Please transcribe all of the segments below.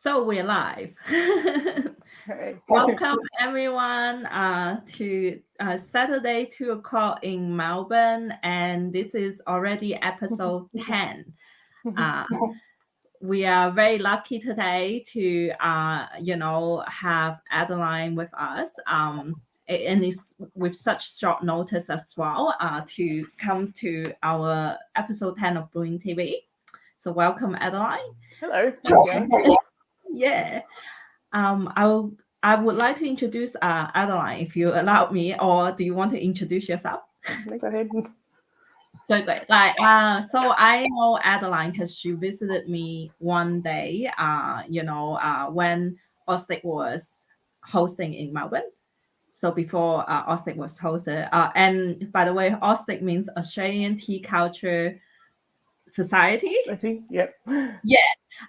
So we're live. Hey. Welcome everyone to Saturday 2 o'clock in Melbourne, and this is already episode 10. We are very lucky today to have Adeline with us. And it's with such short notice as well to come to our episode 10 of BrewIN TeaVee. So welcome, Adeline. Hello. Yeah. I would like to introduce Adeline, if you allow me, or do you want to introduce yourself? Go ahead. Great. So I know Adeline because she visited me one day, when OSTIC was hosting in Melbourne. So before OSTIC was hosted, and by the way, OSTIC means Australian Tea Culture Society. Yep. Yeah.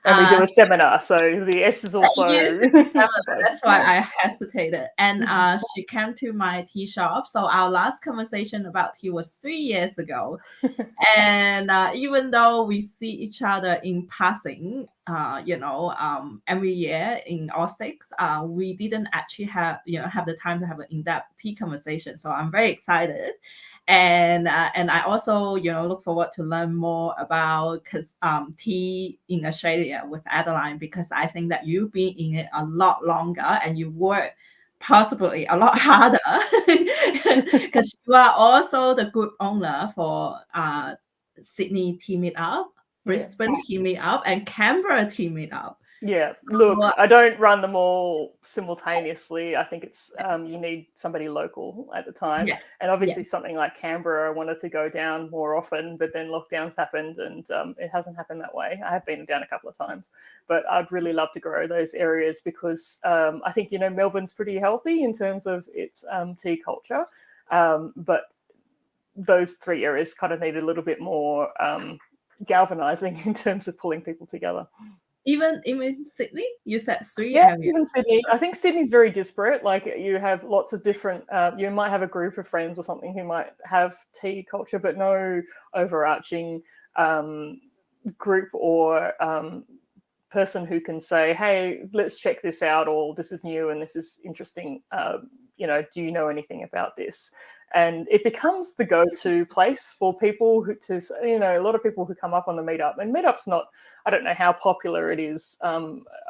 And we do a seminar, so the S is also. Yes, that's why I hesitated. And she came to my tea shop. So our last conversation about tea was 3 years ago. And even though we see each other in passing, every year in OSTICs, we didn't actually have the time to have an in-depth tea conversation. So I'm very excited. And I also look forward to learn more about tea in Australia with Adeline, because I think that you've been in it a lot longer and you work possibly a lot harder because you are also the group owner for Sydney Tea Meetup, Brisbane Tea Meetup, and Canberra Tea Meetup. Yeah, look, I don't run them all simultaneously. I think it's you need somebody local at the time. Yeah. And obviously something like Canberra, I wanted to go down more often, but then lockdowns happened and it hasn't happened that way. I have been down a couple of times, but I'd really love to grow those areas because I think, Melbourne's pretty healthy in terms of its tea culture. But those three areas kind of need a little bit more galvanizing in terms of pulling people together. Even Sydney, you said three areas. areas. Even Sydney. I think Sydney's very disparate. Like you have lots of different. You might have a group of friends or something who might have tea culture, but no overarching group or person who can say, "Hey, let's check this out," or "This is new and this is interesting." Do you know anything about this? And it becomes the go-to place for people a lot of people who come up on the meetup. And meetup's not, I don't know how popular it is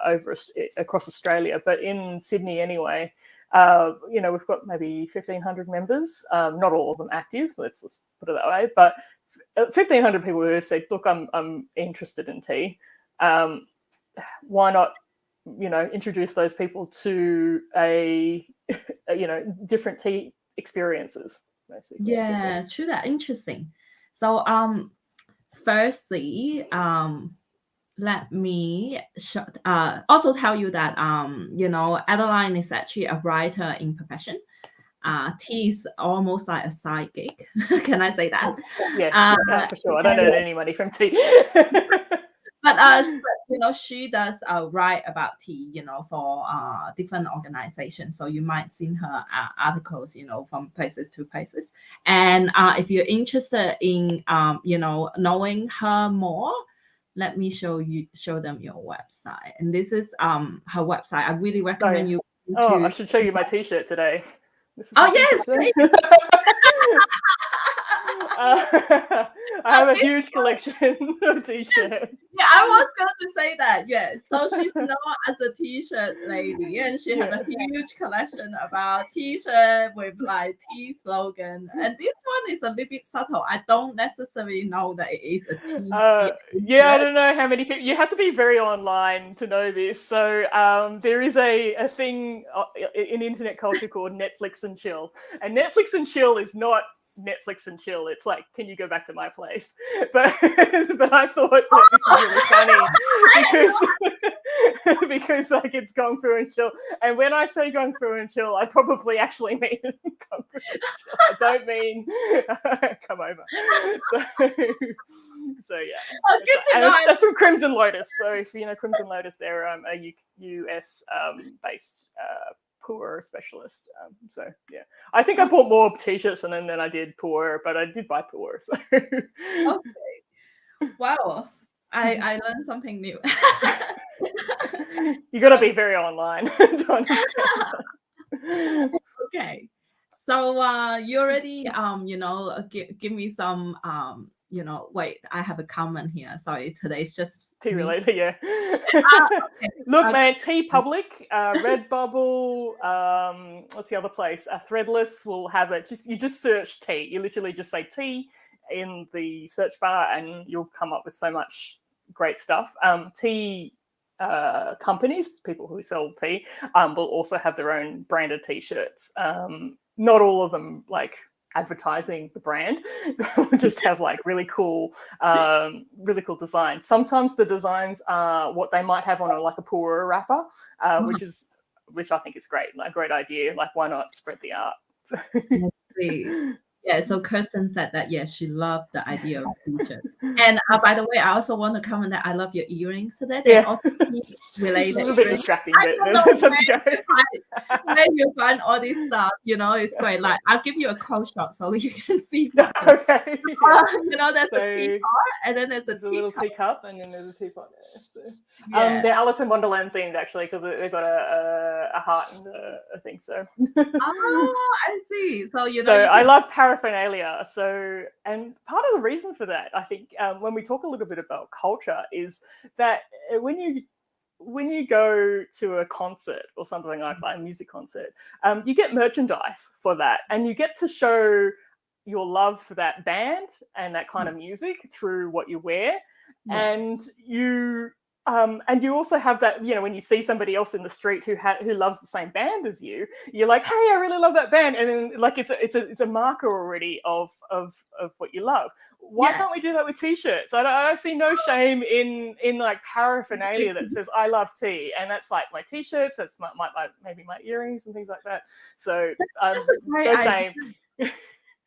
across Australia, but in Sydney anyway, we've got maybe 1,500 members, not all of them active, let's put it that way, but 1,500 people who have said, look, I'm interested in tea. Why not, introduce those people to different tea experiences, basically. Yeah, true that. Interesting. So firstly, let me also tell you that Adeline is actually a writer in profession. Tea is almost like a side gig. Can I say that? Yeah, for sure. I don't earn any money from tea. But she does write about tea, for different organizations. So you might seen her articles, from places to places. And if you're interested in, knowing her more, let me show them your website. And this is her website. I really recommend you. I should show you my T-shirt today. Yes. I have a huge collection of T-shirts. Yeah, I was going to say that. Yes, so she's known as a T-shirt lady, and she had a huge collection about T-shirt with like tea slogan. And this one is a little bit subtle. I don't necessarily know that it is a tea. I don't know how many people. You have to be very online to know this. So there is a thing in internet culture called Netflix and chill, and Netflix and chill is not Netflix and chill. It's like, can you go back to my place? But I thought that this is really funny because like it's gone through and chill. And when I say gone through and chill, I probably actually mean gone through and chill. I don't mean come over. So yeah. Oh, good to know. That's from Crimson Lotus. So if you know Crimson Lotus, they're a US based pour specialist. So yeah, I think I bought more T-shirts than I did pour, but I did buy pour. So. Okay. Wow, I learned something new. You got to be very online to understand that. Okay. So you already give me some wait, I have a comment here. Sorry, today's just Tea me. related, yeah. Okay. Look, man, Tea Public, Redbubble, what's the other place? Threadless will have it. You just search tea. You literally just say tea in the search bar, and you'll come up with so much great stuff. Tea companies, people who sell tea, will also have their own branded T-shirts. Not all of them like advertising the brand. Just have like really cool designs. Sometimes the designs are what they might have on a poorer wrapper, which I think is great. Like, great idea. Like, why not spread the art? Yeah, so Kirsten said that, yes, she loved the idea of t-shirt. And by the way, I also want to comment that I love your earrings today. They're also related. It's a bit distracting, but where you find all this stuff, it's great. Like, I'll give you a close shot so you can see. Okay. Yeah. There's a teapot, and then there's a little teacup, and then there's a teapot there. So. Yeah. They're Alice in Wonderland themed, actually, because they've got a heart and a thing. So. I see. So I love paraphernalia. So, and part of the reason for that, I think, when we talk a little bit about culture, is that when you go to a concert or something like that, a music concert, you get merchandise for that, and you get to show your love for that band and that kind of music through what you wear, and you also have that, when you see somebody else in the street who loves the same band as you, you're like, hey, I really love that band, and then like it's a marker already of what you love. Why can't we do that with T-shirts? I see no shame in like paraphernalia that says I love tea, and that's like my T-shirts, that's maybe my earrings and things like that. So no shame.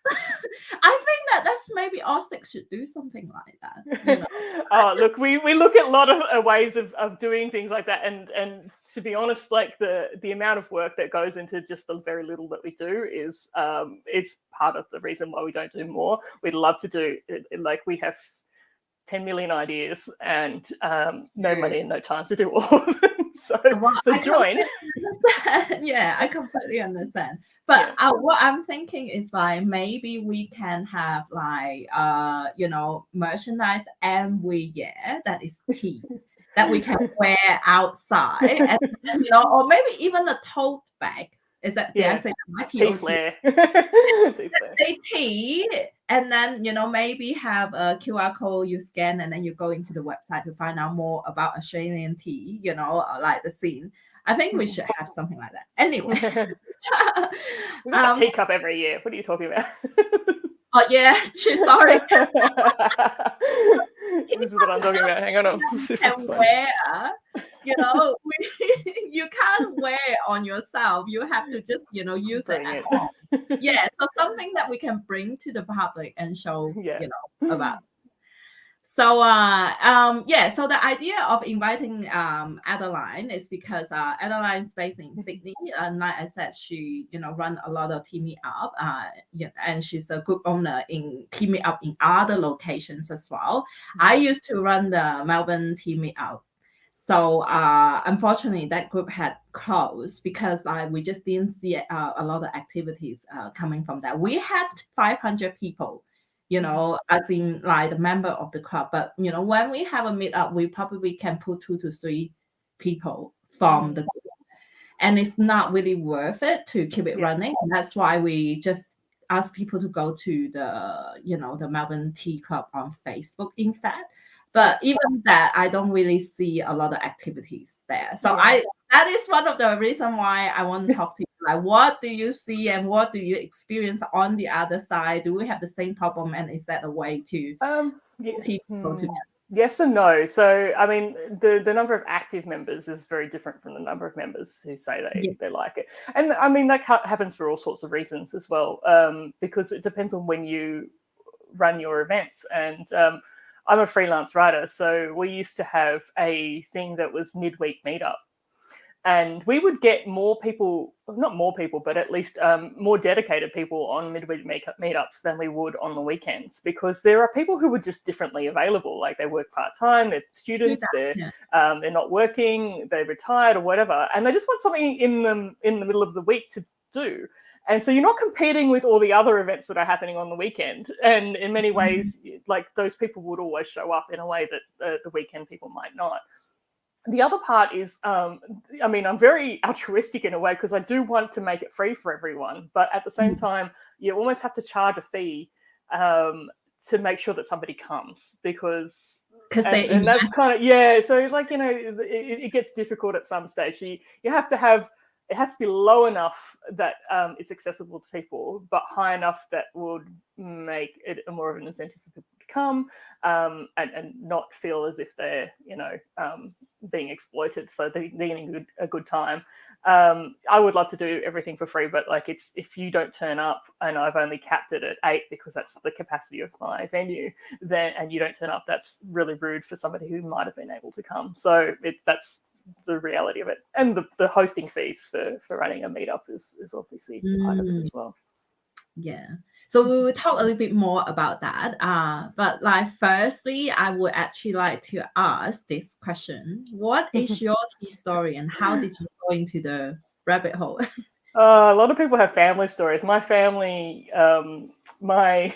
I think that's maybe Austin should do something like that. Oh, look, we look at a lot of ways of doing things like that, and to be honest, like the amount of work that goes into just the very little that we do is it's part of the reason why we don't do more. We'd love to do it, like we have 10 million ideas and no money and no time to do all of them. So join. Yeah, I completely understand. But what I'm thinking is like maybe we can have like merchandise every year that is tea that we can wear outside, and or maybe even a tote bag. Is that did I say that? My tea flare. Say tea, and then maybe have a QR code you scan, and then you go into the website to find out more about Australian tea. Like the scene. I think we should have something like that. Anyway, we got a teacup every year. What are you talking about? Oh yeah, sorry. This is what I'm talking about. Hang on. And wear, you can't wear it on yourself. You have to just use it at home. Yeah, so something that we can bring to the public and show about. So so the idea of inviting Adeline is because Adeline's based in Sydney, and like I said, she run a lot of Tea Meetup, and she's a group owner in Tea Meetup in other locations as well. I used to run the Melbourne Tea Meetup. So unfortunately, that group had closed because we just didn't see a lot of activities coming from that. We had 500 people. As in like the member of the club. But, when we have a meetup, we probably can put 2 to 3 people from the group. And it's not really worth it to keep it running. And that's why we just ask people to go to the Melbourne Tea Club on Facebook instead. But even that, I don't really see a lot of activities there. So that is one of the reasons why I want to talk to you. Like, what do you see and what do you experience on the other side? Do we have the same problem, and is that a way to people together? Yes and no. So, I mean, the number of active members is very different from the number of members who say they like it. And I mean, that happens for all sorts of reasons as well, because it depends on when you run your events. And I'm a freelance writer, so we used to have a thing that was midweek meetup. And we would get more people, not more people, but at least more dedicated people on midweek meetups than we would on the weekends, because there are people who are just differently available. Like they work part-time, they're students, they're not working, they're retired or whatever. And they just want something in the middle of the week to do. And so you're not competing with all the other events that are happening on the weekend. And in many ways, like those people would always show up in a way that the weekend people might not. The other part is, I mean, I'm very altruistic in a way because I do want to make it free for everyone. But at the same time, you almost have to charge a fee to make sure that somebody comes because and that's kind of, so like, you know, it gets difficult at some stage. You have to have, it has to be low enough that it's accessible to people, but high enough that would make it more of an incentive for people to come and not feel as if they're, you know, being exploited. So they're getting a good time. I would love to do everything for free, but like it's, if you don't turn up and I've only capped it at 8 because that's the capacity of my venue, then, and you don't turn up, that's really rude for somebody who might have been able to come. So that's the reality of it. And the hosting fees for running a meetup is obviously part of it as well. Yeah. So we will talk a little bit more about that. But like, firstly, I would actually like to ask this question. What is your tea story and how did you go into the rabbit hole? A lot of people have family stories. My family, my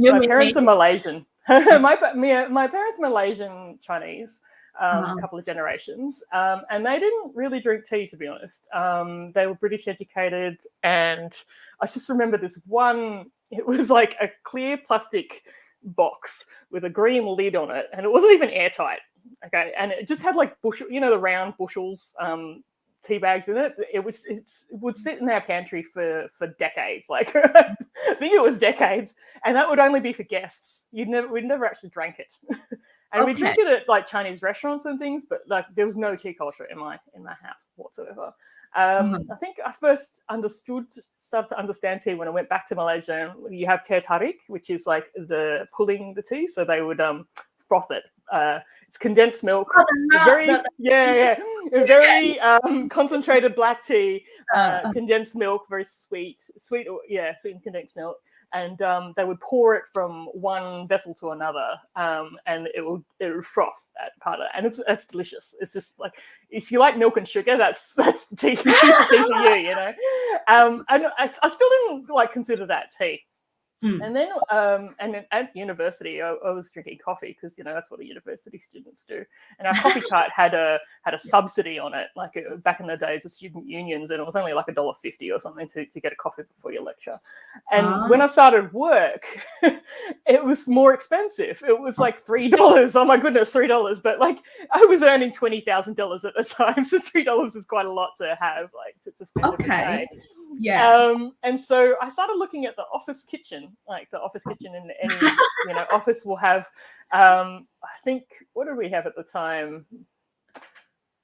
parents are Malaysian. My parents are Malaysian Chinese. A couple of generations, and they didn't really drink tea, to be honest. They were British educated, and I just remember this one. It was like a clear plastic box with a green lid on it, and it wasn't even airtight. Okay, and it just had like bushel, you know, the round bushels tea bags in it. It would sit in our pantry for decades. Like I think it was decades, and that would only be for guests. We'd never actually drank it. And we drink it at like Chinese restaurants and things, but like there was no tea culture in my house whatsoever. I think I first started to understand tea when I went back to Malaysia. You have teh tarik, which is like the pulling the tea, so they would froth it. It's condensed milk, very concentrated black tea, condensed milk, very sweet and condensed milk. And they would pour it from one vessel to another, and it would froth that part of it, and it's delicious. It's just like, if you like milk and sugar, that's tea for you, you know. And I still didn't like consider that tea. And then at university, I was drinking coffee because, you know, that's what the university students do. And our coffee cart had a subsidy on it, like back in the days of student unions, and it was only like $1.50 or something to get a coffee before your lecture. And when I started work, it was more expensive. It was like $3. Oh my goodness, $3! But like I was earning $20,000 at the time, so $3 is quite a lot to have, like to spend every day. Yeah. And so I started looking at the office kitchen, like the office kitchen in any, you know, office will have, I think, what did we have at the time?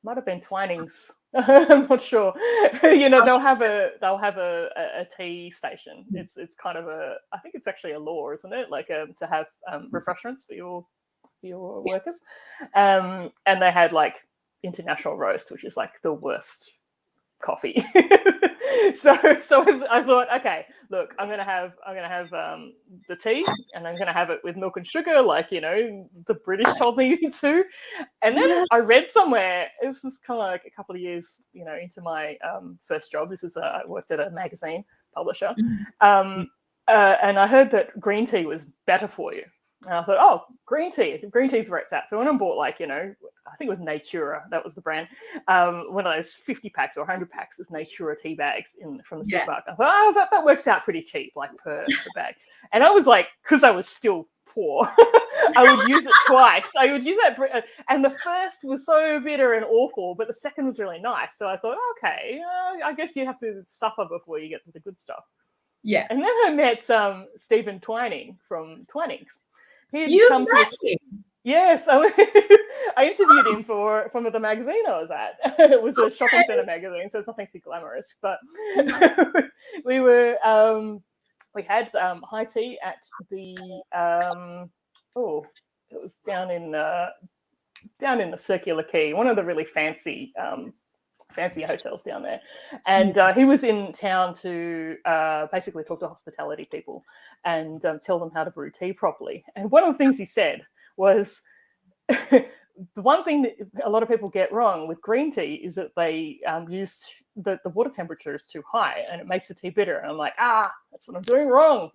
Might have been Twinings. I'm not sure. You know, they'll have a tea station. It's kind of I think it's actually a law, isn't it? Like to have refreshments for your workers. And they had like International Roast, which is like the worst coffee. So I thought, okay, look, I'm gonna have the tea, and I'm gonna have it with milk and sugar, like, you know, the British told me to. And then I read somewhere, it was just kind of like a couple of years, you know, into my first job. This is I worked at a magazine publisher, and I heard that green tea was better for you. And I thought, oh, green tea is where it's at. So when I bought, like, you know, I think it was Natura, that was the brand, one of those 50 packs or 100 packs of Natura tea bags from the supermarket. I thought, oh, that works out pretty cheap, like per bag. And I was like, because I was still poor, I would use it twice. I would use that, and the first was so bitter and awful, but the second was really nice. So I thought, okay, I guess you have to suffer before you get the good stuff. Yeah. And then I met Stephen Twining from Twinings. You met him? Yes, I interviewed him from the magazine I was at. It was a shopping centre magazine, so it's nothing too glamorous. But we had high tea at the it was down in the Circular Quay, one of the really fancy fancy hotels down there. And he was in town to basically talk to hospitality people and tell them how to brew tea properly. And one of the things he said was, the one thing that a lot of people get wrong with green tea is that they use the water temperature is too high and it makes the tea bitter. And I'm like, that's what I'm doing wrong.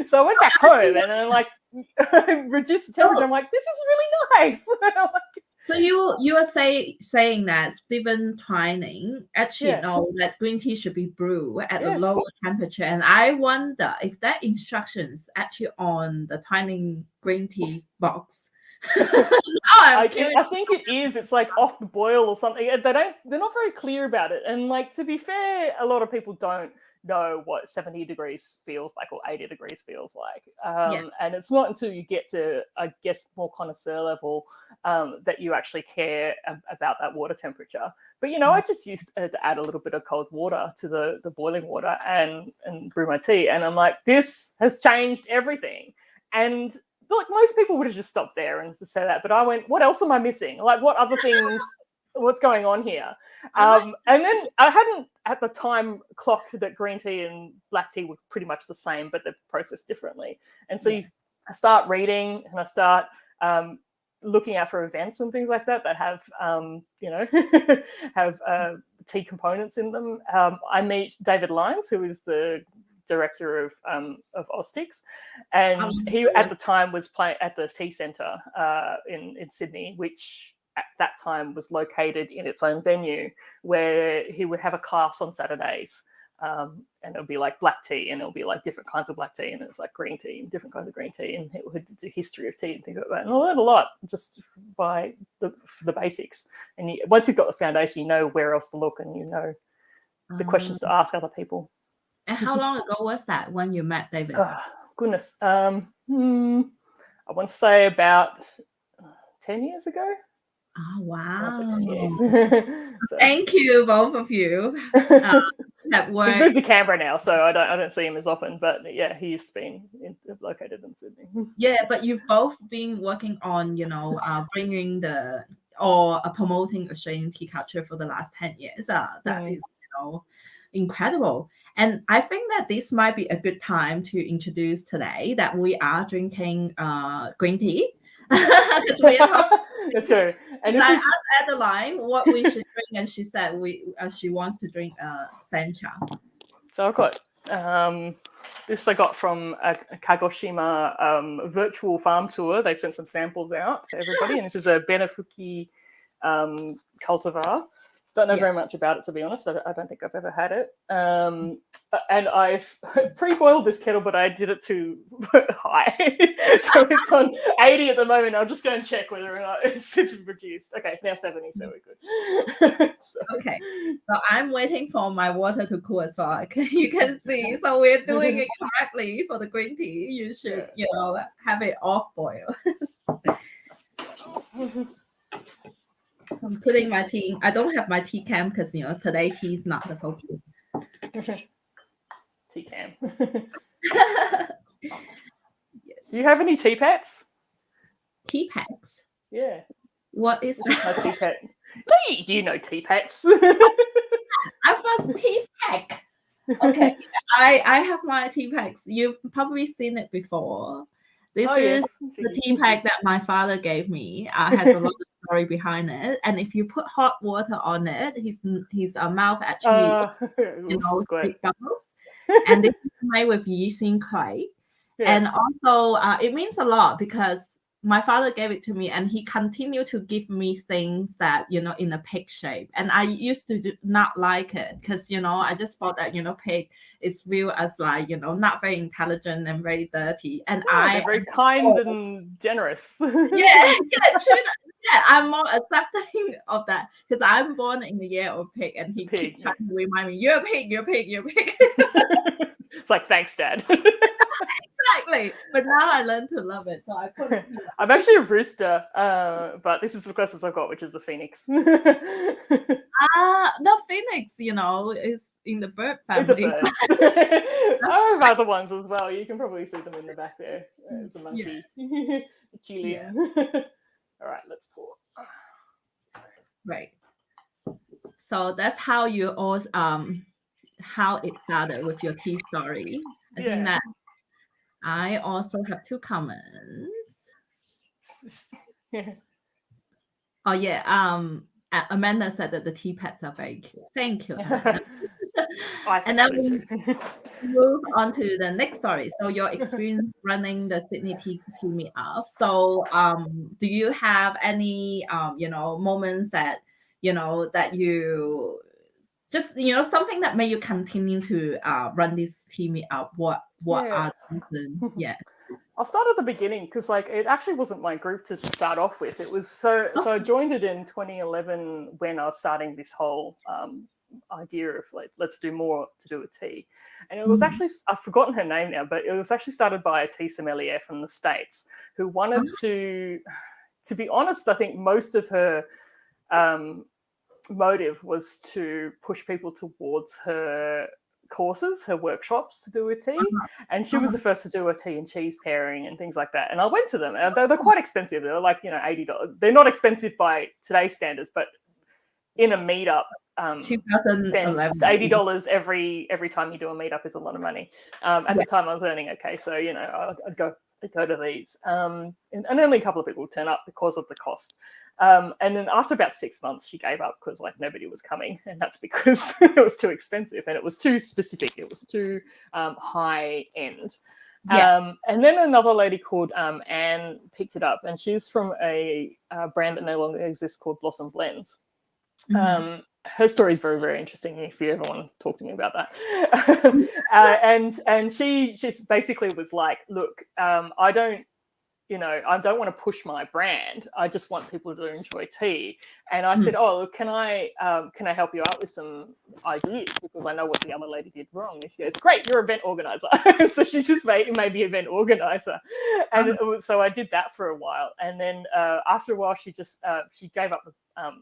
So I went back home and I'm like, reduced the temperature. I'm like, this is really nice. So you are saying that Stephen Twining actually know that green tea should be brewed at a lower temperature, and I wonder if that instructions actually on the Twining green tea box. I think it is. It's like off the boil or something. They're not very clear about it. And like, to be fair, a lot of people don't know what 70 degrees feels like or 80 degrees feels like. And it's not until you get to, I guess, more connoisseur level that you actually care about that water temperature. But, you know, I just used to add a little bit of cold water to the boiling water and brew my tea. And I'm like, this has changed everything. And like, most people would have just stopped there and just said that. But I went, what else am I missing? Like, what other things, what's going on here? And then I hadn't at the time clocked that green tea and black tea were pretty much the same, but they're processed differently. And so I start reading and I start looking out for events and things like that have, have tea components in them. I meet David Lyons, who is the director of Ostix, and he at the time was playing at the Tea Centre in Sydney, which at that time was located in its own venue, where he would have a class on Saturdays, and it'll be like black tea, and it'll be like different kinds of black tea, and it's like green tea and different kinds of green tea, and it would do history of tea and things like that. And I learned a lot just by the basics. And once you've got the foundation, you know where else to look, and you know the questions to ask other people. And how long ago was that when you met David? Oh, goodness. I want to say about 10 years ago. Oh, wow. 10 years. So. Thank you, both of you. At work. He's moved to Canberra now, so I don't see him as often. But yeah, he's been located in Sydney. Yeah, but you've both been working on, bringing promoting Australian tea culture for the last 10 years. That is, incredible. And I think that this might be a good time to introduce today that we are drinking green tea. That's true. And I asked Adeline what we should drink, and she said she wants to drink sencha. So I've got this I got from a Kagoshima virtual farm tour. They sent some samples out to everybody, and this is a Benefuki cultivar. Don't know very much about it, to be honest. I don't think I've ever had it. And I've pre-boiled this kettle, but I did it too high. So it's on 80 at the moment. I'll just go and check whether or not it's reduced. Okay, it's now 70, so we're good. Okay, so I'm waiting for my water to cool as well. You can see. So we're doing it correctly for the green tea. You should, have it off boil. So I'm putting my tea. I don't have my tea cam because today tea is not the focus. Tea cam. Yes. Do you have any tea packs? Tea packs? Yeah. What is that? Tea pack. Do you know tea packs? I was tea pack. Okay, I have my tea packs. You've probably seen it before. This is the tea pack that my father gave me. Has a lot of story behind it, and if you put hot water on it, his mouth actually stick bubbles. And this is made with yeast and clay. And also it means a lot because my father gave it to me, and he continued to give me things that in a pig shape, and I used to not like it because I just thought that pig is viewed as like not very intelligent and very dirty, and they're very kind and generous. True. I'm more accepting of that because I'm born in the year of pig, and he keeps trying to remind me, you're a pig. It's like, thanks, Dad. Exactly. But now I learned to love it. So I put it here. I'm actually a rooster, but this is the closest I've got, which is the phoenix. No, phoenix, is in the bird family. It's a bird. I have other ones as well. You can probably see them in the back there. It's a monkey. Chilean. All right, let's pour. Right. So that's how you all how it started with your tea story. I think that I also have 2 comments. Yeah. Oh yeah, Amanda said that the tea pads are very cute. Thank you, Amanda. And then we move on to the next story. So your experience running the Sydney Tea Meetup. So do you have any moments that that you just something that made you continue to run this tea meetup? What are the reasons? Yeah. I'll start at the beginning because it actually wasn't my group to start off with. It was so I joined it in 2011 when I was starting this whole idea of let's do more to do with tea. And it was actually, I've forgotten her name now, but it was actually started by a tea sommelier from the States who wanted to be honest, I think most of her motive was to push people towards her courses, her workshops to do with tea, and she was the first to do a tea and cheese pairing and things like that. And I went to them. They're quite expensive. They're like $80. They're not expensive by today's standards, but in a meetup, 2011 $80 every time you do a meetup is a lot of money. At the time, I was earning okay, so I'd go to these, and only a couple of people would turn up because of the cost. And then after about 6 months, she gave up because nobody was coming, and that's because it was too expensive and it was too specific. It was too high end. And then another lady called Anne picked it up, and she's from a brand that no longer exists called Blossom Blends. Her story is very, very interesting if you ever want to talk to me about that. And she basically was like, look, I don't want to push my brand. I just want people to enjoy tea. And I said, oh, look, can I help you out with some ideas? Because I know what the other lady did wrong. And she goes, great, you're an event organizer. So she just made me event organizer. And so I did that for a while. And then after a while, she gave up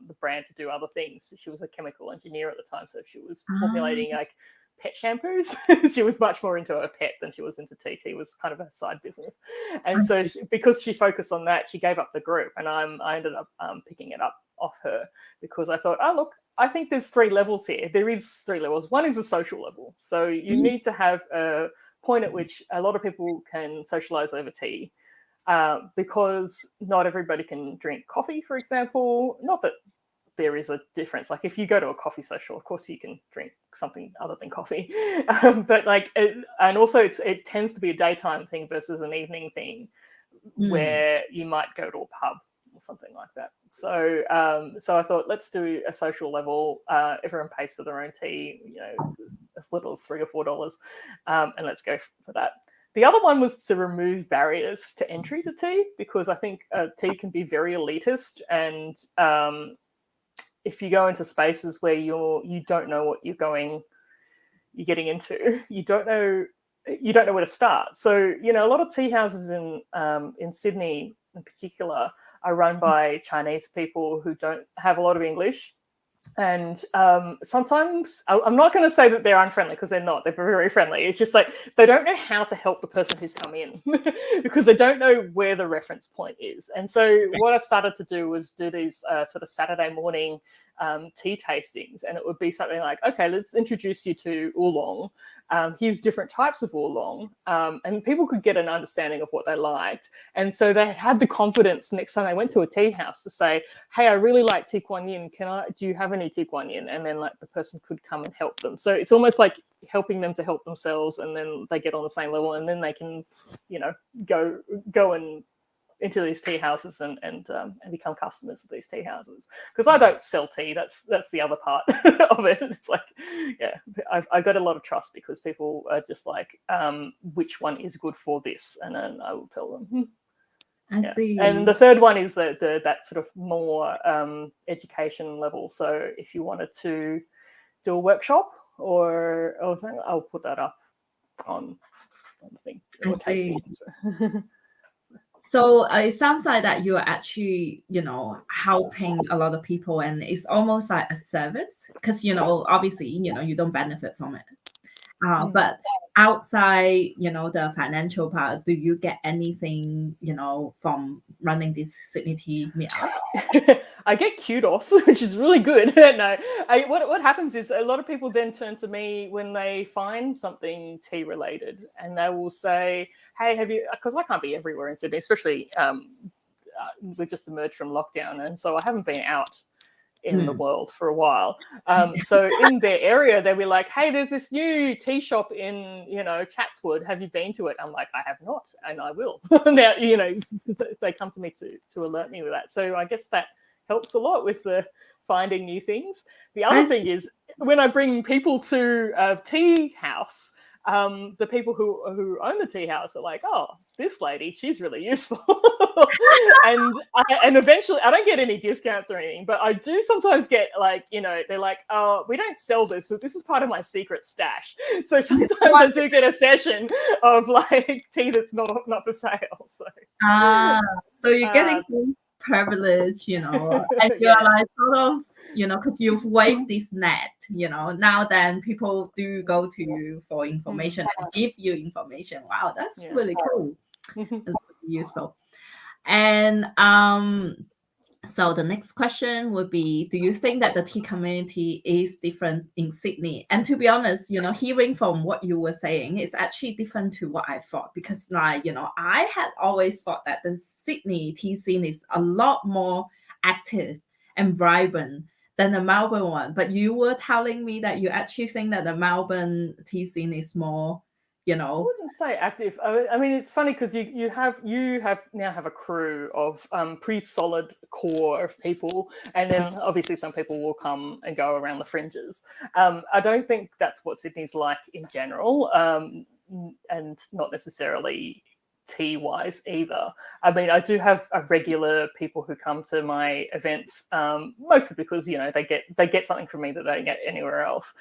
the brand to do other things. She was a chemical engineer at the time. So she was formulating pet shampoos. She was much more into her pet than she was into tea. Tea was kind of a side business. And so because she focused on that, she gave up the group, and I ended up picking it up off her because I thought, oh, look, I think there's 3 levels here. There is 3 levels. One is a social level. So you need to have a point at which a lot of people can socialize over tea, because not everybody can drink coffee, for example. Not that there is a difference. Like if you go to a coffee social, of course you can drink something other than coffee, but and also it tends to be a daytime thing versus an evening thing, where you might go to a pub or something like that. So I thought, let's do a social level. Everyone pays for their own tea, as little as $3 or $4, and let's go for that. The other one was to remove barriers to entry to tea, because I think tea can be very elitist, and if you go into spaces where you don't know what you're getting into, you don't know where to start. So a lot of tea houses in Sydney in particular are run by Chinese people who don't have a lot of English. And sometimes, I'm not going to say that they're unfriendly, because they're not. They're very friendly. It's just they don't know how to help the person who's come in because they don't know where the reference point is. And so what I started to do was do these sort of Saturday morning tea tastings, and it would be something like, okay, let's introduce you to oolong. Here's different types of oolong, and people could get an understanding of what they liked. And so they had the confidence next time they went to a tea house to say, hey, I really like tea kuan yin. Do you have any tea kuan yin? And then the person could come and help them. So it's almost like helping them to help themselves, and then they get on the same level, and then they can, go and into these tea houses and become customers of these tea houses. Because I don't sell tea. That's the other part of it. It's I got a lot of trust because people are just which one is good for this, and then I will tell them. I see. And the third one is that sort of more education level. So if you wanted to do a workshop or something, I'll put that up on the thing. I see. So it sounds like that you are actually, helping a lot of people, and it's almost like a service because, obviously, you don't benefit from it. But outside, the financial part, do you get anything, from running this Sydney Tea Meetup? I get kudos, which is really good. No, what happens is a lot of people then turn to me when they find something tea related, and they will say, "Hey, have you?" Because I can't be everywhere in Sydney, especially we've just emerged from lockdown, and so I haven't been out in the world for a while. So in their area, they'll be like, "Hey, there's this new tea shop in, Chatswood. Have you been to it?" I'm like, "I have not, and I will." Now, they come to me to alert me with that. So I guess that helps a lot with the finding new things. The other thing is when I bring people to a tea house, the people who own the tea house are like, "Oh, this lady, she's really useful." and eventually, I don't get any discounts or anything, but I do sometimes get like, they're like, "Oh, we don't sell this, so this is part of my secret stash." So sometimes I do get a session of like tea that's not for sale. So you're getting some privilege, and you're like sort of, because you've waved this net, now then people do go to you for information and give you information. Wow, that's really cool. That's really useful. And so the next question would be, do you think that the tea community is different in Sydney? And to be honest, hearing from what you were saying, it's actually different to what I thought, because I had always thought that the Sydney tea scene is a lot more active and vibrant than the Melbourne one. But you were telling me that you actually think that the Melbourne tea scene is more, I wouldn't say active. I mean, it's funny because you now have a crew of pretty solid core of people, and then obviously some people will come and go around the fringes. I don't think that's what Sydney's like in general, and not necessarily tea wise either. I mean, I do have a regular people who come to my events, mostly because they get something from me that they don't get anywhere else.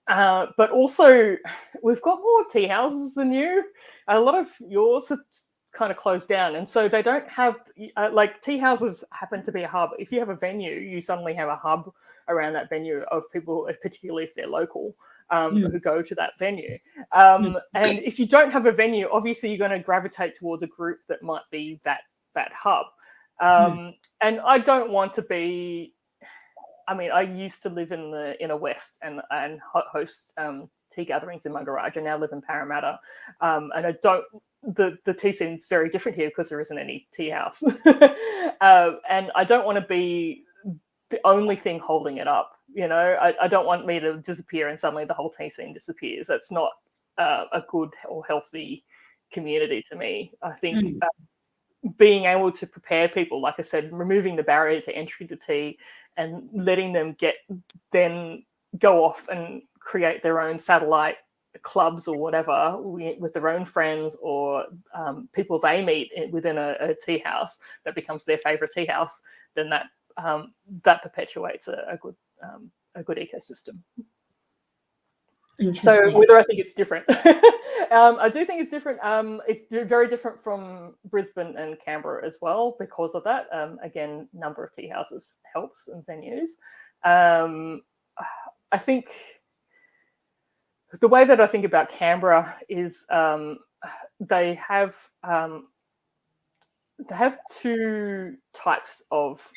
But also, we've got more tea houses than you. A lot of yours have kind of closed down, and so they don't have like tea houses happen to be a hub. If you have a venue, you suddenly have a hub around that venue of people, particularly if they're local, who go to that venue. And if you don't have a venue, obviously you're going to gravitate towards a group that might be that hub. And I don't want to be. I mean, I used to live in the inner west and host tea gatherings in my garage. I now live in Parramatta, and I don't. The tea scene's very different here because there isn't any tea house, and I don't want to be the only thing holding it up. I don't want me to disappear and suddenly the whole tea scene disappears. That's not a good or healthy community to me. I think being able to prepare people, like I said, removing the barrier to entry to tea and letting them then go off and create their own satellite clubs or whatever with their own friends or people they meet within a tea house that becomes their favorite tea house, then that perpetuates a good ecosystem. So whether I think it's different, I do think it's different. It's very different from Brisbane and Canberra as well because of that. Again, number of tea houses helps and venues. I think the way that I think about Canberra is they have two types of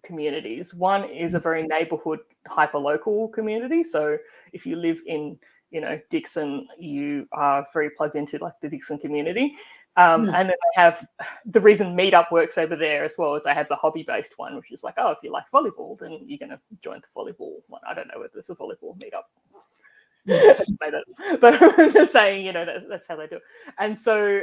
communities. One is a very neighborhood hyper-local community. So if you live in Dixon, you are very plugged into like the Dixon community. And then they have the reason Meetup works over there as well is they have the hobby-based one, which is like, oh, if you like volleyball, then you're going to join the volleyball one. I don't know whether there's a volleyball meetup. But I'm just saying, that's how they do it. And so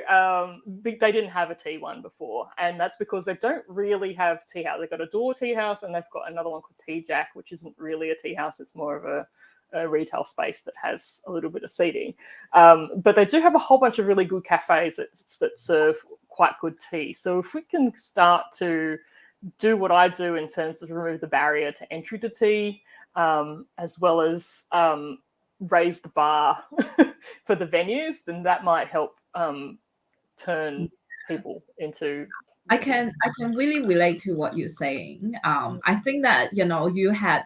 they didn't have a tea one before, and that's because they don't really have tea house. They've got a door tea house, and they've got another one called Tea Jack, which isn't really a tea house. It's more of a retail space that has a little bit of seating. But they do have a whole bunch of really good cafes that serve quite good tea. So if we can start to do what I do in terms of remove the barrier to entry to tea, as well as raise the bar for the venues, then that might help turn people into. I can really relate to what you're saying. I think that you had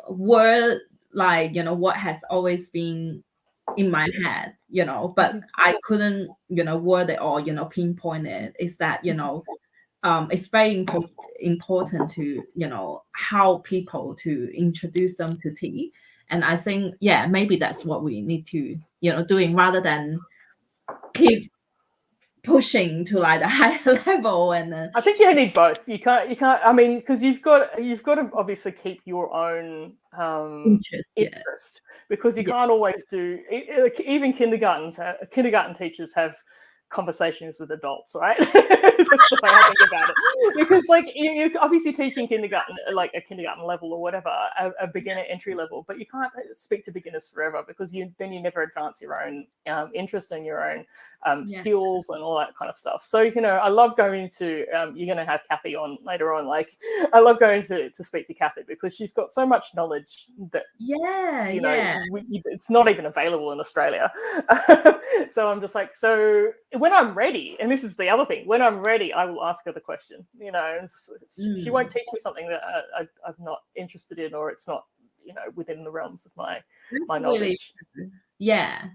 were like, you know, what has always been in my head, you know, but I couldn't, you know, word it or, you know, pinpoint it, is that, you know, it's very important to, you know, how people to introduce them to tea. And I think, yeah, maybe that's what we need to, you know, doing, rather than keep pushing to like the higher level. And I think you need both. You can't. I mean, because you've got to obviously keep your own interest, because you can't always do. Even kindergarten teachers have conversations with adults, right? That's the way I think about it. Because like you're obviously teaching kindergarten, like a kindergarten level or whatever, a beginner entry level, but you can't speak to beginners forever, because you never advance your own interest and your own skills and all that kind of stuff. So, you know, I love going to, you're going to have Kathy on later on. Like, I love going to speak to Kathy, because she's got so much knowledge that, you know, it's not even available in Australia. So I'm just like, so when I'm ready, and this is the other thing, when I'm ready, I will ask her the question. You know, she won't teach me something that I'm not interested in, or it's not, you know, within the realms of my knowledge. Really, yeah.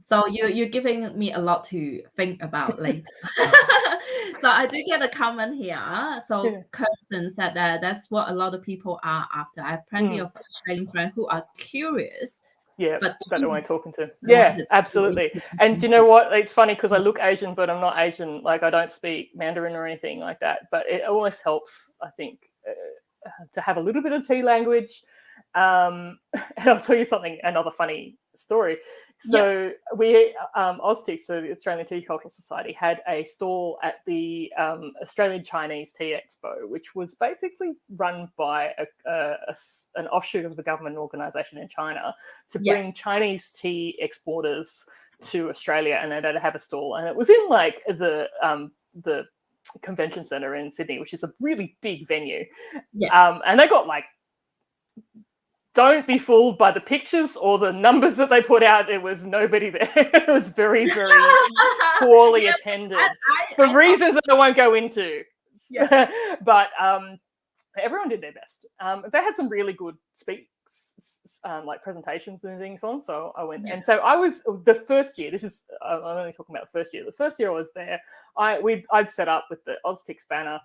So you're giving me a lot to think about later. So I do get a comment here. So Kirsten said that that's what a lot of people are after. I have plenty of Australian friends who are curious. Yeah, but don't know who I'm talking to. Yeah, absolutely. And do you know what? It's funny, because I look Asian, but I'm not Asian. Like, I don't speak Mandarin or anything like that. But it always helps, I think, to have a little bit of tea language. And I'll tell you something, another funny story. So we, AusTea, so the Australian Tea Cultural Society, had a stall at the Australian Chinese Tea Expo, which was basically run by an offshoot of the government organisation in China to bring Chinese tea exporters to Australia, and they'd have a stall. And it was in like the convention centre in Sydney, which is a really big venue. And they got like, don't be fooled by the pictures or the numbers that they put out. There was nobody there. It was very, very poorly attended for reasons that I won't go into. But everyone did their best. They had some really good speaks, like presentations and things on. So I went, and so I was the first year. This is I'm only talking about the first year. The first year I was there, I'd set up with the AusTea banner.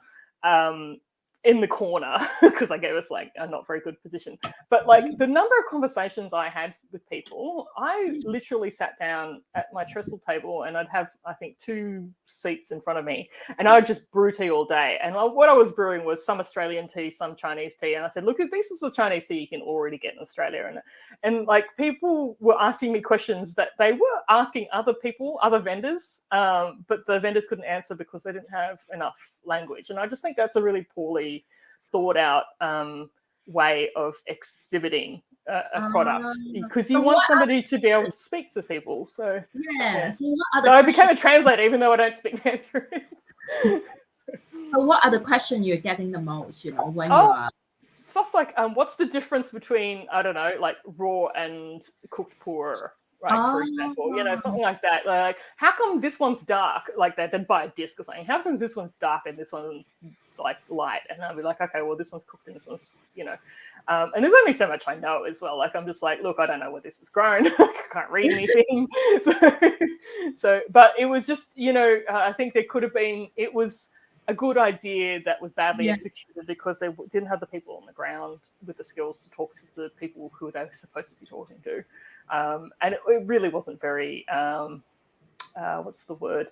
In the corner, because I gave us like a not very good position. But like the number of conversations I had with people, I literally sat down at my trestle table, and I'd have, I think, 2 seats in front of me, and I would just brew tea all day. And what I was brewing was some Australian tea, some Chinese tea. And I said, look, this is the Chinese tea you can already get in Australia. And like people were asking me questions that they were asking other people, other vendors, but the vendors couldn't answer because they didn't have enough language. And I just think that's a really poorly thought out way of exhibiting a product, because you want somebody to be able to speak to people. So so I became a translator, even though I don't speak Mandarin. So what are the questions you're getting the most, you know, when you are stuff like what's the difference between, I don't know, like raw and cooked pour? Right, for example, you know, something like that. Like, how come this one's dark? Like that, they'd buy a disc or something. How come this one's dark and this one's like light? And I'd be like, okay, well, this one's cooked and this one's, you know. And there's only so much I know as well. Like, I'm just like, look, I don't know where this is grown. I can't read anything. So, but it was just, you know, I think there could have been. It was a good idea that was badly executed, because they didn't have the people on the ground with the skills to talk to the people who they were supposed to be talking to. And it really wasn't very, what's the word?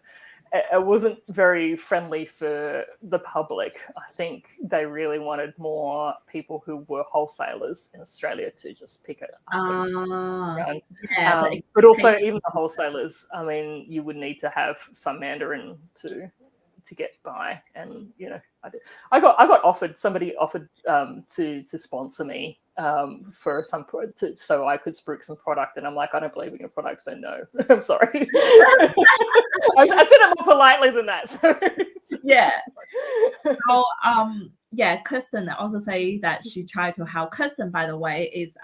It wasn't very friendly for the public. I think they really wanted more people who were wholesalers in Australia to just pick it up. But also, even the wholesalers, I mean, you would need to have some Mandarin to get by. And, you know, I got offered, somebody offered to sponsor me for some so I could spruik some product, and I'm like, I don't believe in your product, so no. I'm sorry. I said it more politely than that. So. So Kirsten also say that she tried to help. Kirsten, by the way, is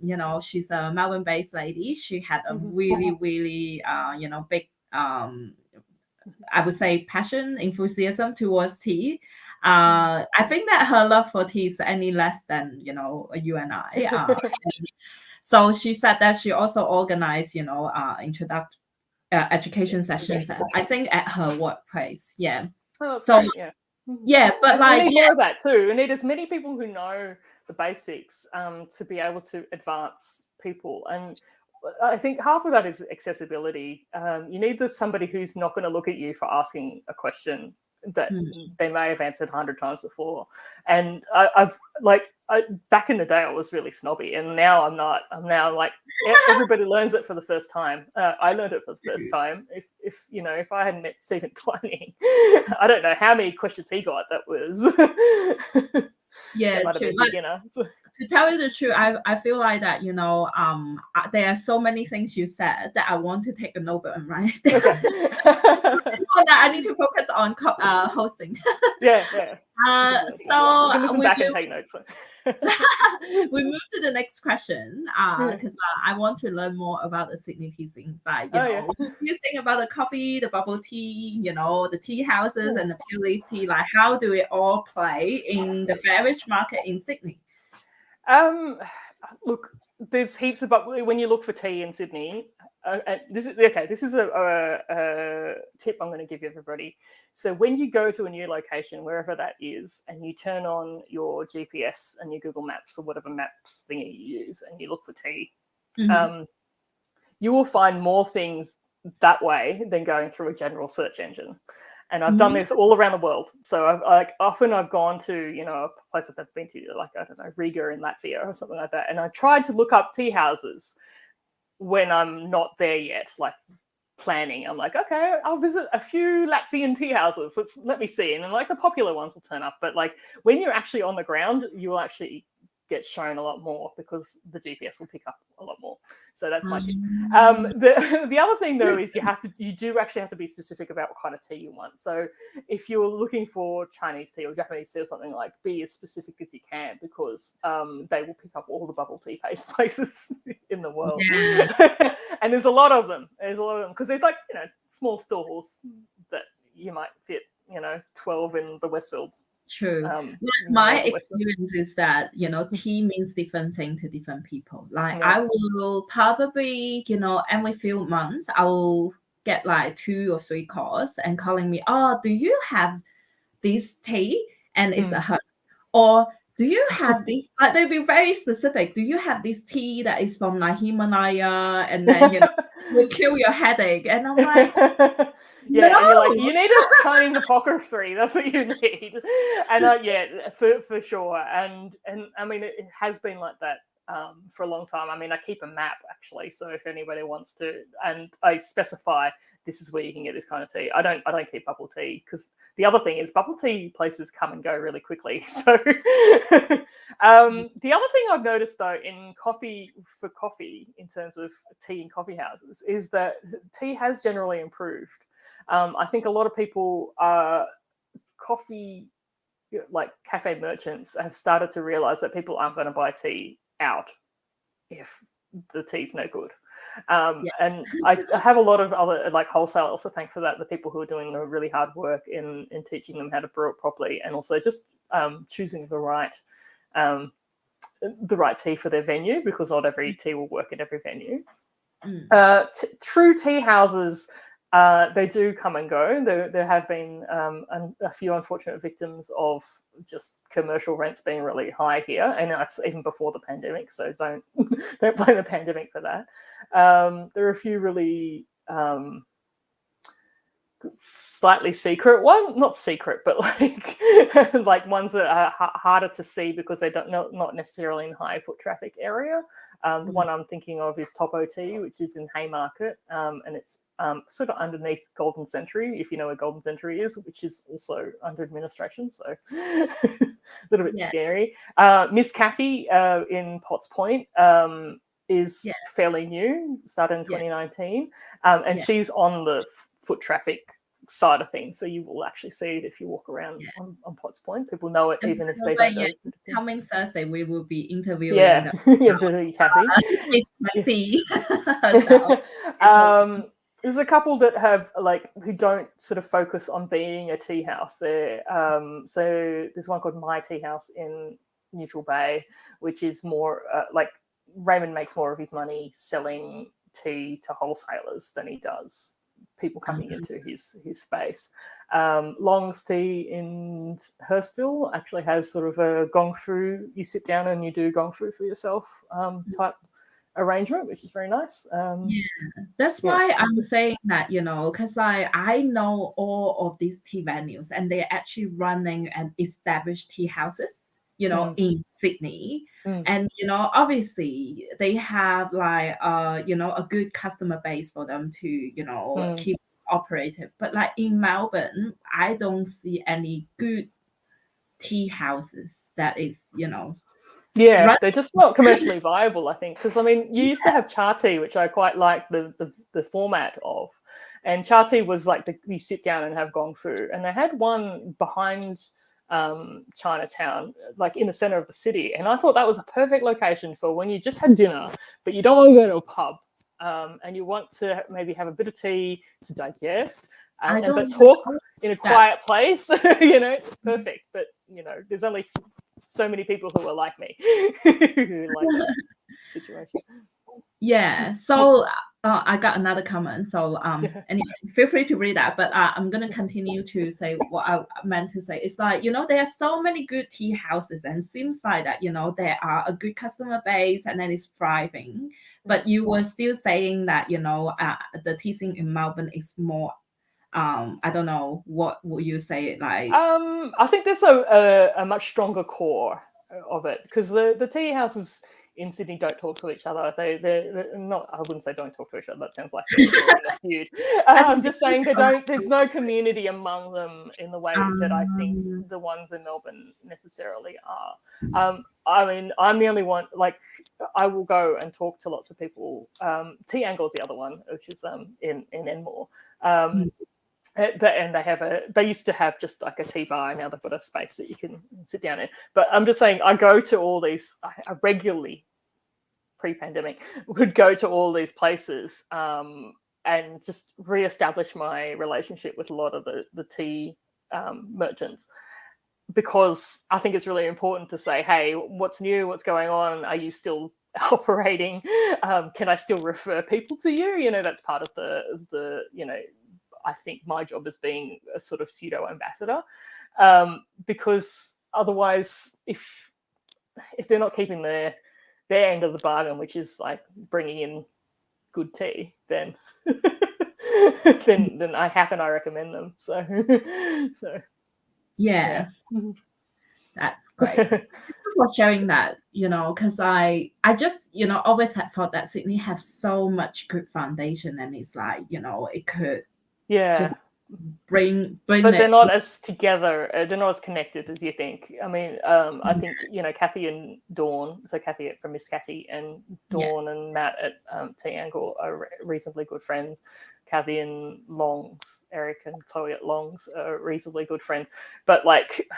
you know, she's a Melbourne-based lady. She had a really you know, big I would say passion, enthusiasm towards tea. I think that her love for tea is any less than, you know, you and I. So she said that she also organized, introduction education sessions, I think at her workplace. Yeah. Oh, that's so great. Yeah. yeah, but and we need more of that too. We need as many people who know the basics to be able to advance people. And I think half of that is accessibility. You need somebody who's not going to look at you for asking a question that they may have answered 100 times before. And I've back in the day, I was really snobby, and now I'm not. I'm now like everybody learns it for the first time. I learned it for the first time. If I hadn't met Stephen Twining, I don't know how many questions he got. That was yeah, might have been beginner. To tell you the truth, I feel like that, there are so many things you said that I want to take a notebook and write. Okay. I need to focus on hosting. Yeah. So you can listen back and take notes. We move to the next question because I want to learn more about the Sydney tea scene. What do you think about the coffee, the bubble tea, the tea houses and the pure leaf tea? Like, how do it all play in the beverage market in Sydney? Look, there's heaps of when you look for tea in Sydney. This is a tip I'm going to give everybody. So when you go to a new location, wherever that is, and you turn on your GPS and your Google Maps or whatever maps thing you use, and you look for tea, you will find more things that way than going through a general search engine. And I've done this all around the world. So I've gone to, a place that I've been to, like, I don't know, Riga in Latvia or something like that. And I tried to look up tea houses when I'm not there yet, like planning. I'm like, okay, I'll visit a few Latvian tea houses. Let me see. And then like the popular ones will turn up. But like when you're actually on the ground, you will actually get shown a lot more because the GPS will pick up a lot more. So that's my tip. The other thing though is you do actually have to be specific about what kind of tea you want. So if you're looking for Chinese tea or Japanese tea or something, like, be as specific as you can, because they will pick up all the bubble tea places in the world. And there's a lot of them. Because there's like, small stalls that you might fit, 12 in the Westfield. True. My experience is that, tea means different thing to different people. Like I will probably, every few months, I will get like 2 or 3 calls and calling me, oh, do you have this tea? And it's a herb. Or do you have this? Like they'll be very specific. Do you have this tea that is from like Himalaya? And then, will kill your headache. And I'm like, yeah, no! And you're like, you need a Chinese apothecary. That's what you need. And for sure. And I mean, it has been like that for a long time. I mean, I keep a map actually, so if anybody wants to, and I specify this is where you can get this kind of tea. I don't keep bubble tea, because the other thing is bubble tea places come and go really quickly. So the other thing I've noticed though in coffee in terms of tea in coffee houses is that tea has generally improved. I think a lot of people coffee, like cafe merchants, have started to realize that people aren't going to buy tea out if the tea's no good. And I have a lot of other like wholesalers to thank for that, the people who are doing the really hard work in teaching them how to brew it properly, and also just choosing the right tea for their venue, because not every tea will work in every venue. True tea houses, they do come and go. There have been a few unfortunate victims of just commercial rents being really high here, and that's even before the pandemic. So don't blame the pandemic for that. There are a few really slightly secret, not secret, but like like ones that are harder to see because they not necessarily in high foot traffic area. The one I'm thinking of is Topo Tea, which is in Haymarket, and it's sort of underneath Golden Century, if you know where Golden Century is, which is also under administration, so a little bit scary. Miss Cathy in Potts Point is fairly new, started in 2019, and she's on the foot traffic side of things, so you will actually see it if you walk around on Potts Point. People know it, and even if they don't know. Coming Thursday, we will be interviewing. Cathy. There's a couple that have who don't sort of focus on being a tea house. There, so there's one called My Tea House in Neutral Bay, which is more Raymond makes more of his money selling tea to wholesalers than he does people coming into his space. Long's Tea in Hurstville actually has sort of a gong fu. You sit down and you do gong fu for yourself type arrangement, which is very nice. That's why I'm saying that, because I know all of these tea venues and they're actually running and established tea houses, in Sydney. And, obviously they have like, a good customer base for them to, keep operative. But like in Melbourne, I don't see any good tea houses that is, Yeah, they're just not commercially viable, I think. Because, I mean, you used to have Cha Tea, which I quite liked the format of. And Cha Tea was like you sit down and have gong fu. And they had one behind Chinatown, like in the center of the city. And I thought that was a perfect location for when you just had dinner, but you don't want to go to a pub and you want to maybe have a bit of tea to digest but talk in a quiet place. It's perfect. But, there's only so many people who are like me who like that situation. Yeah. So I got another comment. So anyway, feel free to read that. But I'm gonna continue to say what I meant to say. It's like, there are so many good tea houses, and it seems like that, there are a good customer base and then it's thriving. But you were still saying that, the tea scene in Melbourne is more I don't know, what would you say, like I think there's a much stronger core of it, because the tea houses in Sydney don't talk to each other. They're not. I wouldn't say don't talk to each other. That sounds like they're in a feud. I'm just saying there's no community among them in the way that I think the ones in Melbourne necessarily are. I mean, I'm the only one. Like, I will go and talk to lots of people. Tea Angle's the other one, which is in Enmore. And they used to have just like a tea bar. Now they've got a space that you can sit down in. But I'm just saying, I go to all these. I regularly, pre-pandemic, would go to all these places and just re-establish my relationship with a lot of the tea merchants, because I think it's really important to say, hey, what's new? What's going on? Are you still operating? Can I still refer people to you? That's part of the I think my job is being a sort of pseudo ambassador, because otherwise, if they're not keeping their end of the bargain, which is like bringing in good tea, then then I recommend them. So yeah. That's great. Thank you for sharing that, because I just, always had thought that Sydney have so much good foundation, and it's like, it could just bring but they're not as together, they're not as connected as you think. I mean, I think Kathy and Dawn, so Kathy from Miss Kathy and Dawn and Matt at Tea Angle are reasonably good friends. Kathy and Longs, Eric and Chloe at Longs are reasonably good friends, but like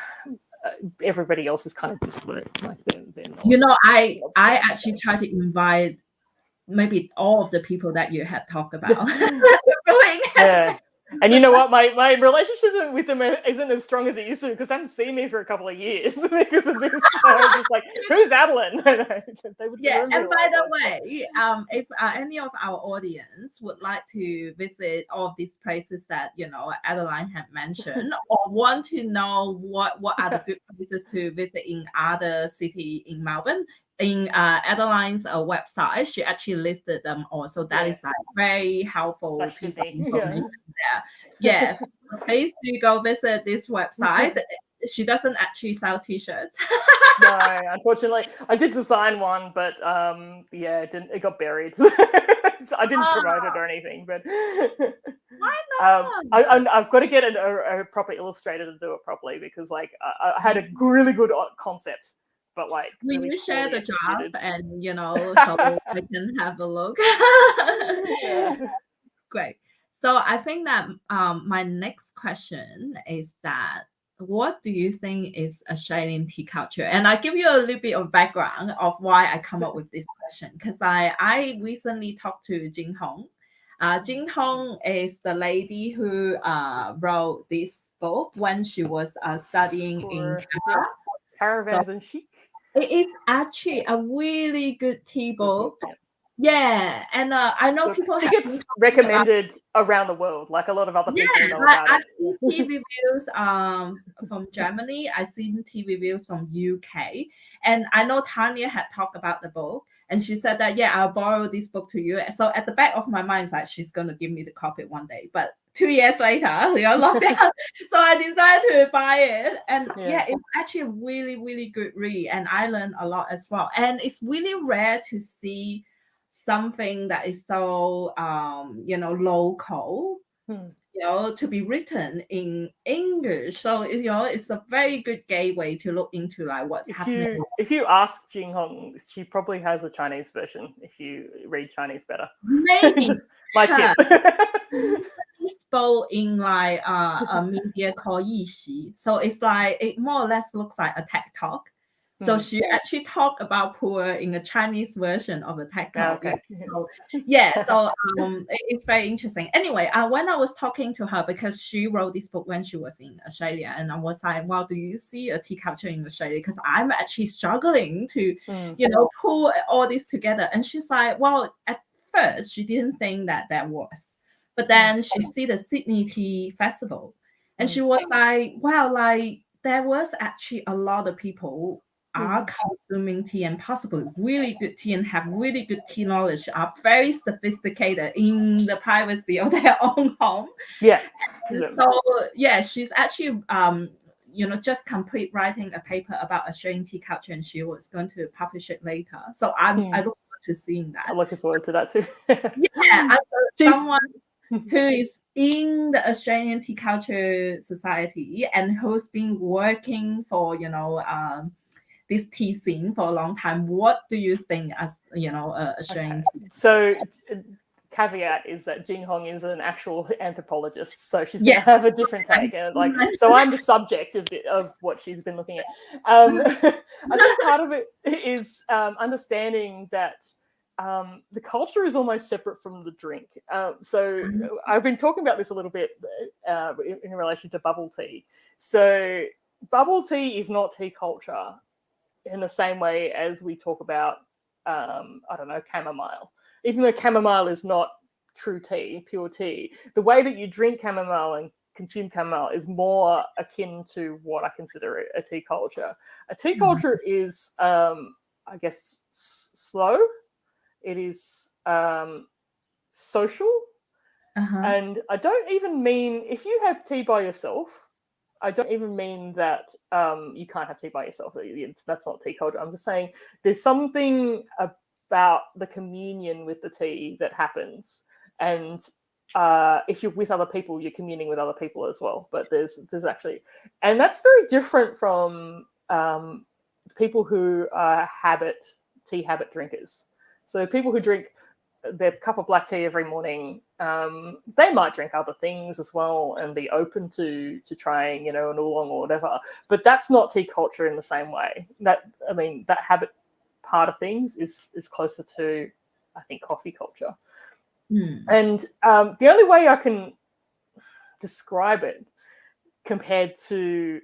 everybody else is kind of disparate. Like they're not, I actually try to invite maybe all of the people that you had talked about. Yeah. And you know what? My relationship with them isn't as strong as it used to, because they haven't seen me for a couple of years because of this. So I was just like, who's Adeline? They would and by the way, if any of our audience would like to visit all of these places that Adeline had mentioned, or want to know what are the good places to visit in other city in Melbourne, in Adeline's website, she actually listed them all. So that is like very helpful piece of information there. Yeah, please do go visit this website. She doesn't actually sell t-shirts. No, unfortunately, I did design one, but it got buried. So I didn't promote it or anything. But why not? I've got to get a proper illustrator to do it properly, because like I had a really good concept. But like, will you share the draft and so I can have a look? Great. So I think that my next question is that, what do you think is Australian tea culture? And I give you a little bit of background of why I come up with this question, because I recently talked to Jing Hong. Jing Hong is the lady who wrote this book when she was studying in Canada. Caravans and Chic. It is actually a really good tea book. Yeah. Yeah, and I know I people think have it's been talking about. recommended around the world. Like a lot of other people know Like about I've it. seen tea reviews from Germany. I've seen tea reviews from UK, and I know Tanya had talked about the book, and she said that I'll borrow this book to you. So at the back of my mind, it's like she's gonna give me the copy one day. But 2 years later, we are locked down, so I decided to buy it. And it's actually a really really good read, and I learned a lot as well. And it's really rare to see something that is so local, to be written in English. So it's a very good gateway to look into like what's happening. If you ask Jing Hong, she probably has a Chinese version if you read Chinese better. Maybe just my tip. spoke in like a media called Yixi. So it's like it more or less looks like a TED talk. So she actually talked about poor in a Chinese version of a TED talk. Okay. So it's very interesting. Anyway, when I was talking to her, because she wrote this book when she was in Australia, and I was like, well, do you see a tea culture in Australia? Because I'm actually struggling to, pull all this together. And she's like, well, at first she didn't think that was. But then she see the Sydney Tea Festival, and she was like, wow, like there was actually a lot of people are consuming tea and possibly really good tea and have really good tea knowledge, are very sophisticated in the privacy of their own home. Yeah. So she's actually just complete writing a paper about Australian tea culture, and she was going to publish it later. So I look forward to seeing that. I'm looking forward to that too. Someone who is in the Australian Tea Culture Society and who's been working for this tea scene for a long time. What do you think as Australian tea? So caveat is that Jing Hong is an actual anthropologist, so she's going to have a different take. So I'm the subject of what she's been looking at. I think part of it is understanding that the culture is almost separate from the drink. So I've been talking about this a little bit in relation to bubble tea. So bubble tea is not tea culture in the same way as we talk about, chamomile. Even though chamomile is not true tea, pure tea, the way that you drink chamomile and consume chamomile is more akin to what I consider a tea culture. A tea culture is, slow. It is social. And I don't even mean, if you have tea by yourself, I don't even mean that you can't have tea by yourself. That's not tea culture. I'm just saying there's something about the communion with the tea that happens. And if you're with other people, you're communing with other people as well. But there's actually, and that's very different from people who are tea habit drinkers. So people who drink their cup of black tea every morning, they might drink other things as well and be open to trying, an oolong or whatever. But that's not tea culture in the same way. That habit part of things is closer to, I think, coffee culture. And the only way I can describe it compared to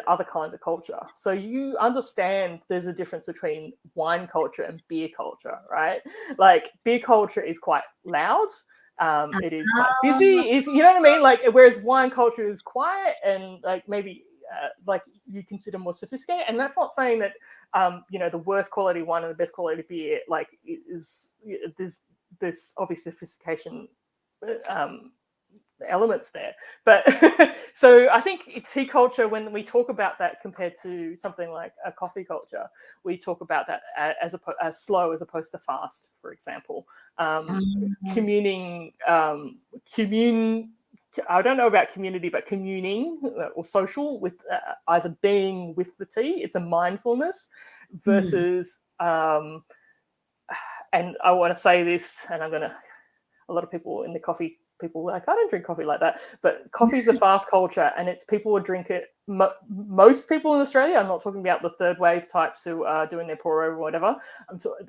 other kinds of culture. So you understand there's a difference between wine culture and beer culture, right? Like beer culture is quite loud. It is quite busy. You know what I mean? Like, whereas wine culture is quiet and like maybe like you consider more sophisticated. And that's not saying that the worst quality wine and the best quality beer like is there's obvious sophistication elements there, but so I think tea culture, when we talk about that compared to something like a coffee culture, we talk about that as slow as opposed to fast, for example. Communing, I don't know about community, but communing or social with either being with the tea, it's a mindfulness versus and I want to say this, and a lot of people in the coffee, people like, I don't drink coffee like that, but coffee is a fast culture, and it's people would drink it. Most people in Australia, I'm not talking about the third wave types who are doing their pour over or whatever,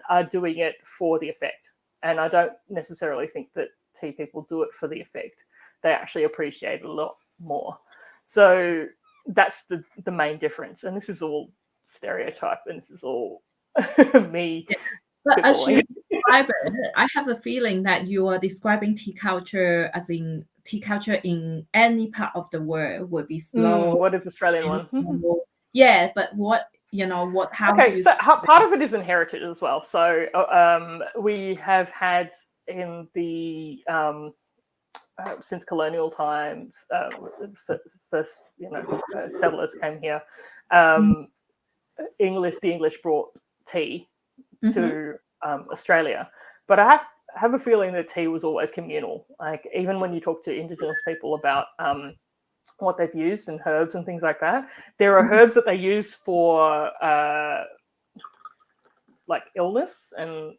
are doing it for the effect. And I don't necessarily think that tea people do it for the effect. They actually appreciate it a lot more. So that's the main difference. And this is all stereotype, and this is all me. Yeah. But as you describe it, I have a feeling that you are describing tea culture as in tea culture in any part of the world would be slow. What is Australian one? Yeah, but what, how okay, do you... so part of it is inherited as well. So we have had in the since colonial times, first settlers came here. The English brought tea to Australia, but I have a feeling that tea was always communal. Like even when you talk to Indigenous people about what they've used and herbs and things like that, there are herbs that they use for like illness and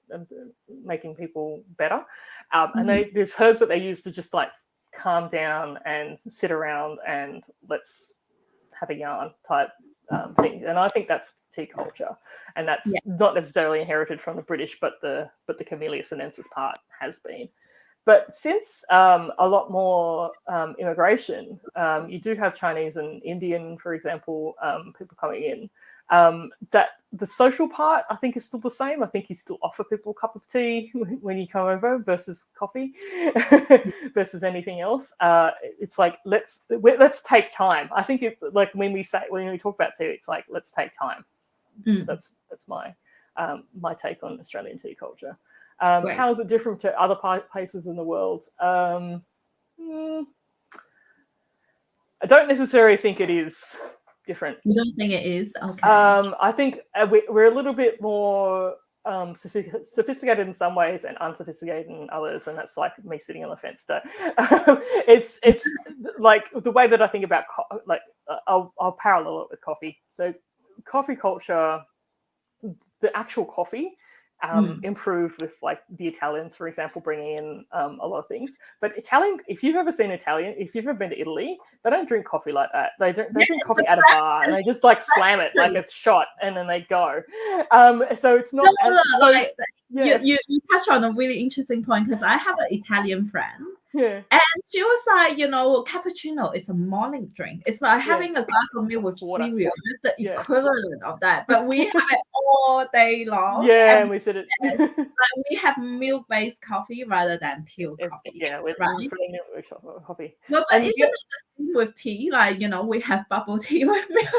making people better, and there's herbs that they use to just like calm down and sit around and let's have a yarn type thing. And I think that's tea culture, and that's not necessarily inherited from the British, but the Camellia sinensis part has been. But since a lot more immigration, you do have Chinese and Indian, for example, people coming in. That the social part, I think, is still the same. I think you still offer people a cup of tea when you come over versus coffee versus anything else. It's like let's take time. I think it's like when we talk about tea, it's like let's take time. That's my my take on Australian tea culture. Right. How is it different to other places in the world? I don't necessarily think it is different. You don't think it is? Okay. I think we're a little bit more sophisticated in some ways and unsophisticated in others, and that's like me sitting on the fence. It's like the way that I think about I'll parallel it with coffee. So coffee culture, the actual coffee improved with like the Italians, for example, bringing in a lot of things. But Italian, if you've ever been to Italy, they don't drink coffee like that. They drink coffee at a bar and they just like slam it like a shot and then they go. So it's not. You touch on a really interesting point, because I have an Italian friend. Yeah. And she was like, cappuccino is a morning drink. It's like having a glass of milk with cereal. It's the equivalent of that. But we have it all day long. Yeah, and we said it. Like we have milk-based coffee rather than pure coffee. Yeah, with milk coffee. But isn't it the same with tea? Like, we have bubble tea with milk.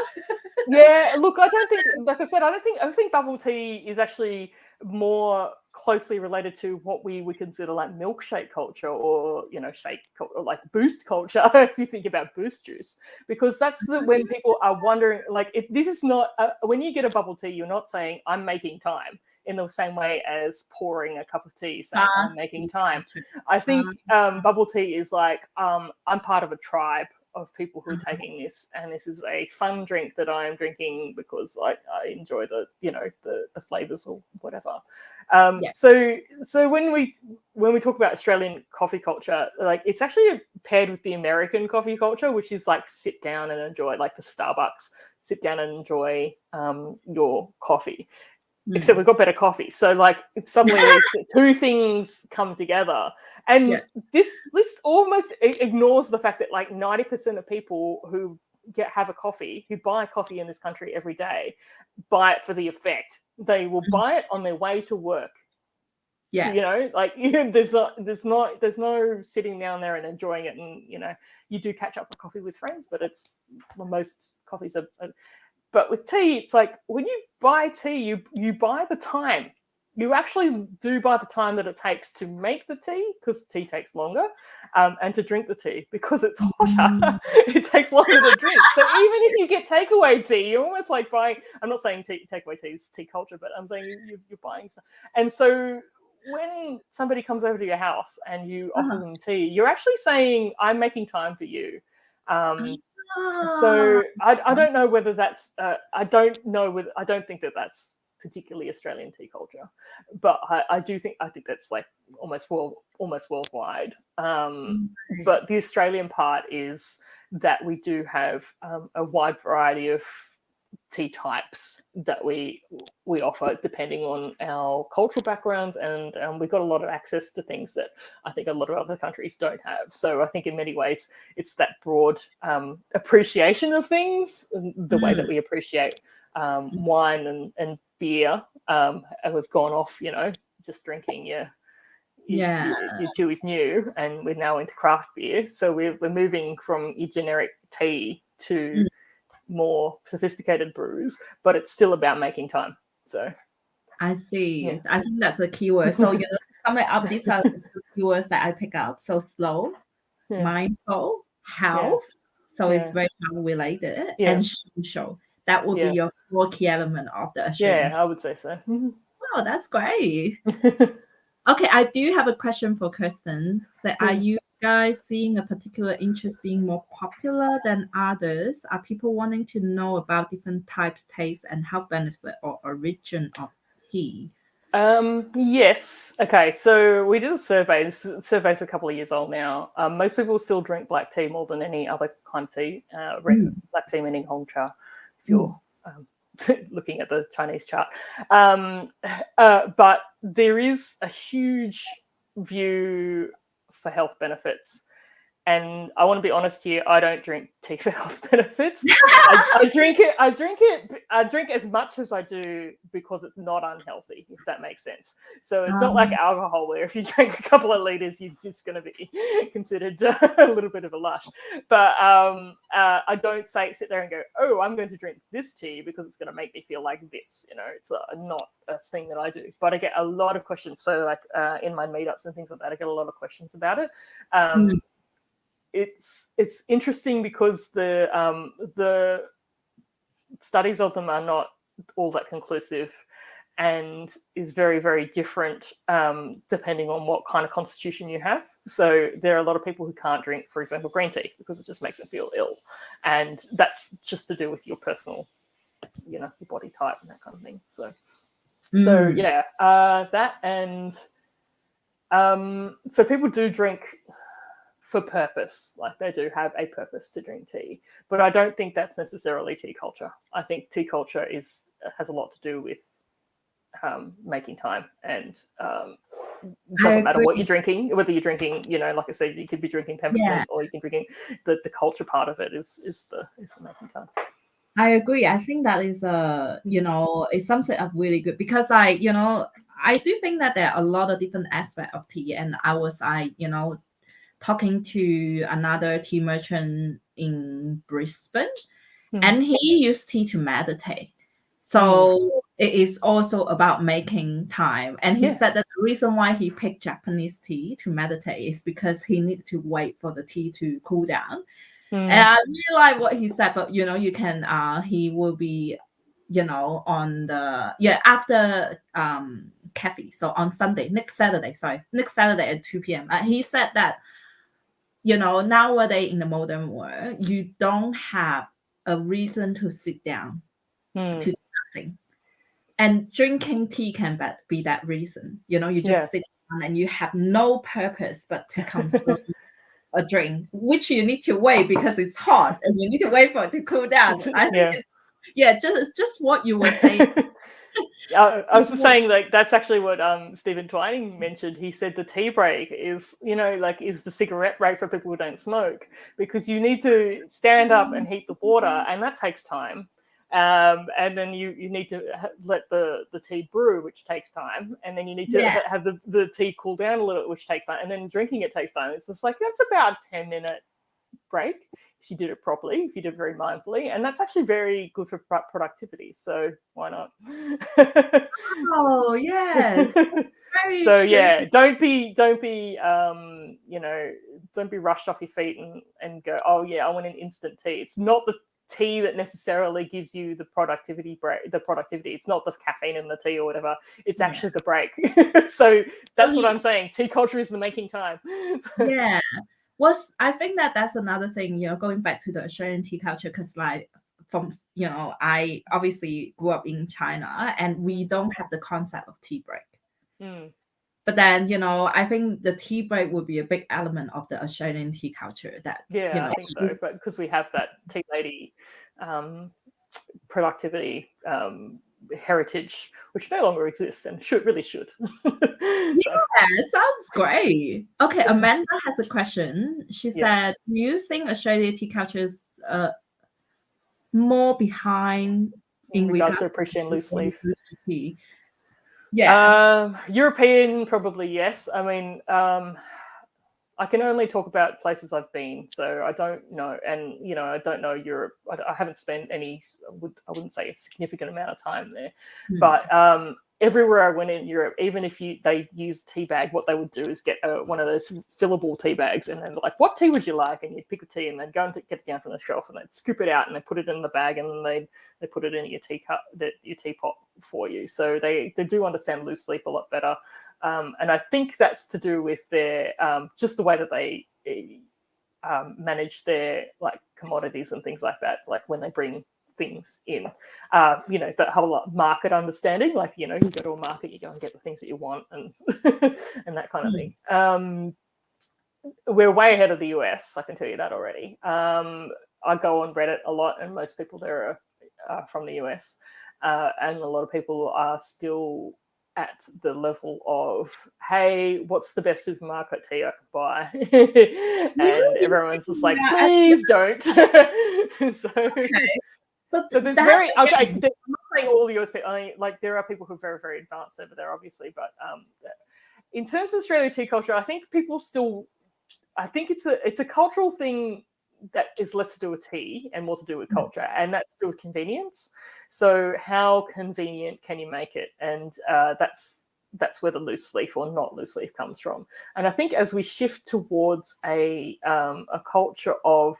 Yeah, look, I don't think, like I said, I don't think bubble tea is actually more closely related to what we would consider like milkshake culture or shake culture, or like boost culture if you think about boost juice, because that's when people are wondering, like, if this is not when you get a bubble tea, you're not saying I'm making time in the same way as pouring a cup of tea saying I'm making time. I think bubble tea is like I'm part of a tribe of people who are taking this, and this is a fun drink that I am drinking because like I enjoy the flavors or whatever. So when we talk about Australian coffee culture, like it's actually paired with the American coffee culture, which is like sit down and enjoy, like the Starbucks, sit down and enjoy your coffee. Except we've got better coffee. So like suddenly two things come together. And this list almost ignores the fact that like 90% of people who have a coffee, who buy coffee in this country every day, buy it for the effect. They will buy it on their way to work. Yeah. There's no sitting down there and enjoying it. And, you do catch up for coffee with friends, but most coffees are. But with tea, it's like when you buy tea, you buy the time. You actually do buy the time that it takes to make the tea, because tea takes longer, and to drink the tea because it's hotter. It takes longer to drink. So even if you get takeaway tea, you're almost like buying. I'm not saying takeaway tea is tea culture, but I'm saying you're buying stuff. And so when somebody comes over to your house and you offer them tea, you're actually saying, "I'm making time for you." So I don't know whether that's I don't think that that's particularly Australian tea culture, but I think that's like almost worldwide. But the Australian part is that we do have a wide variety of tea types that we offer depending on our cultural backgrounds, and we've got a lot of access to things that I think a lot of other countries don't have. So I think in many ways it's that broad appreciation of things, the way that we appreciate wine and beer have gone off, just drinking your Chewy's new, and we're now into craft beer. So we're moving from your generic tea to more sophisticated brews, but it's still about making time. So I see. I think that's a keyword. So summing up, these are the keywords that I pick up. So slow, mindful, health. So it's very health related, and social. That would be your 4 key element of the Australian. Yeah, I would say so. Wow, that's great. Okay, I do have a question for Kirsten. So are you guys seeing a particular interest being more popular than others? Are people wanting to know about different types, tastes, and health benefit or origin of tea? Yes. Okay, so we did a survey. This survey's a couple of years old now. Most people still drink black tea more than any other kind of tea. Black tea meaning Hong Cha, if you're looking at the Chinese chart. But there is a huge view for health benefits. And I want to be honest here, I don't drink tea for health benefits. I drink as much as I do because it's not unhealthy, if that makes sense. So it's not like alcohol where if you drink a couple of liters, you're just going to be considered a little bit of a lush. But I don't sit there and go, oh, I'm going to drink this tea because it's going to make me feel like this. It's not a thing that I do. But I get a lot of questions. So like in my meetups and things like that, I get a lot of questions about it. It's interesting because the studies of them are not all that conclusive, and is very, very different depending on what kind of constitution you have. So there are a lot of people who can't drink, for example, green tea because it just makes them feel ill, and that's just to do with your personal, your body type and that kind of thing. So that, and so people do drink for purpose, like they do have a purpose to drink tea, but I don't think that's necessarily tea culture. I think tea culture has a lot to do with making time, and doesn't matter what you're drinking, whether you're drinking, like I said, you could be drinking peppermint or you can be drinking the culture part of it is the making time. I agree. I think that is it sums it up really good, because I do think that there are a lot of different aspects of tea, and I was talking to another tea merchant in Brisbane, and he used tea to meditate. So it is also about making time. And he said that the reason why he picked Japanese tea to meditate is because he needed to wait for the tea to cool down. And I really like what he said, but you can he will be on the after cafe, so on next Saturday at 2 p.m. He said that nowadays in the modern world, you don't have a reason to sit down to do nothing. And drinking tea can be that reason. You just sit down and you have no purpose but to consume a drink, which you need to wait because it's hot and you need to wait for it to cool down. I think it's just what you were saying. I was just saying, like, that's actually what Stephen Twining mentioned. He said the tea break is, is the cigarette break for people who don't smoke, because you need to stand up and heat the water, and that takes time. And then you need to let the tea brew, which takes time, and then you need to have the tea cool down a little, which takes time, and then drinking it takes time. It's just like, that's about a 10-minute break if you did it properly, if you did it very mindfully, and that's actually very good for productivity. So why not? Oh yeah. So yeah, don't be rushed off your feet and go, oh yeah, I want an instant tea. It's not the tea that necessarily gives you the productivity. It's not the caffeine in the tea or whatever. It's actually the break. So that's what I'm saying. Tea culture is the making time. Yeah. I think that's another thing, going back to the Australian tea culture, because like from I obviously grew up in China, and we don't have the concept of tea break. But then I think the tea break would be a big element of the Australian tea culture. That I think so, but because we have that tea lady productivity heritage, which no longer exists and should. Sounds great. Okay, Amanda has a question. She said, do you think Australian tea culture is more behind in regards to appreciating loose leaf tea? Yeah. European, probably yes. I mean, I can only talk about places I've been, so I don't know. And, you know, I don't know Europe. I haven't spent any, I wouldn't say a significant amount of time there. But everywhere I went in Europe, even if they use a tea bag, what they would do is get one of those fillable tea bags, and then they're like, what tea would you like? And you'd pick a tea, and they'd go and get it down from the shelf, and they'd scoop it out, and they put it in the bag, and then they put it in your teacup, your teapot for you. So they do understand loose leaf a lot better. And I think that's to do with their just the way that they manage their like commodities and things like that. Like when they bring things in, you know, that have a lot of market understanding. Like, you know, you go to a market, you go and get the things that you want, and and that kind of thing. We're way ahead of the US, I can tell you that already. I go on Reddit a lot, and most people there are from the US, and a lot of people are still at the level of, hey, what's the best supermarket tea I could buy? And everyone's just like, please don't. So there's very, okay, I'm not saying all the US people, I mean, like there are people who are very, very advanced over there, obviously, but in terms of Australian tea culture, I think people still, I think it's a cultural thing that is less to do with tea and more to do with culture, and that's still convenience. So how convenient can you make it? And that's where the loose leaf or not loose leaf comes from. And I think as we shift towards a culture of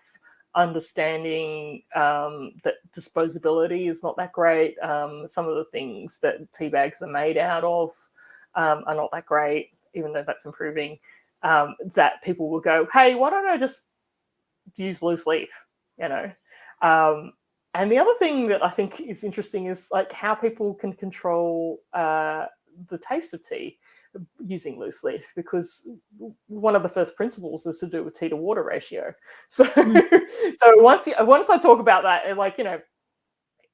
understanding that disposability is not that great, some of the things that tea bags are made out of are not that great, even though that's improving, that people will go, hey, why don't I just use loose leaf, you know? And the other thing that I think is interesting is like how people can control the taste of tea using loose leaf, because one of the first principles is to do with tea to water ratio. So so once I talk about that, like, you know,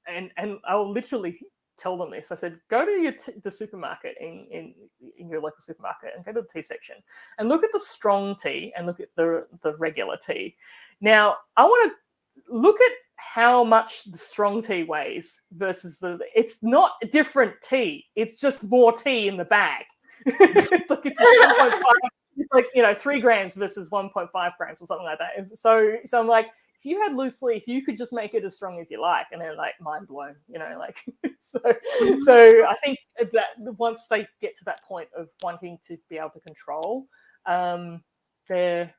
and I'll literally tell them this. I said, go to the supermarket in your local supermarket and go to the tea section and look at the strong tea and look at the regular tea. Now, I want to look at how much the strong tea weighs versus it's not a different tea. It's just more tea in the bag. Like it's like 1.5, it's like, you know, 3 grams versus 1.5 grams or something like that. So I'm like, if you had loose leaf, you could just make it as strong as you like, and they're like mind blown, you know, like so I think that once they get to that point of wanting to be able to control their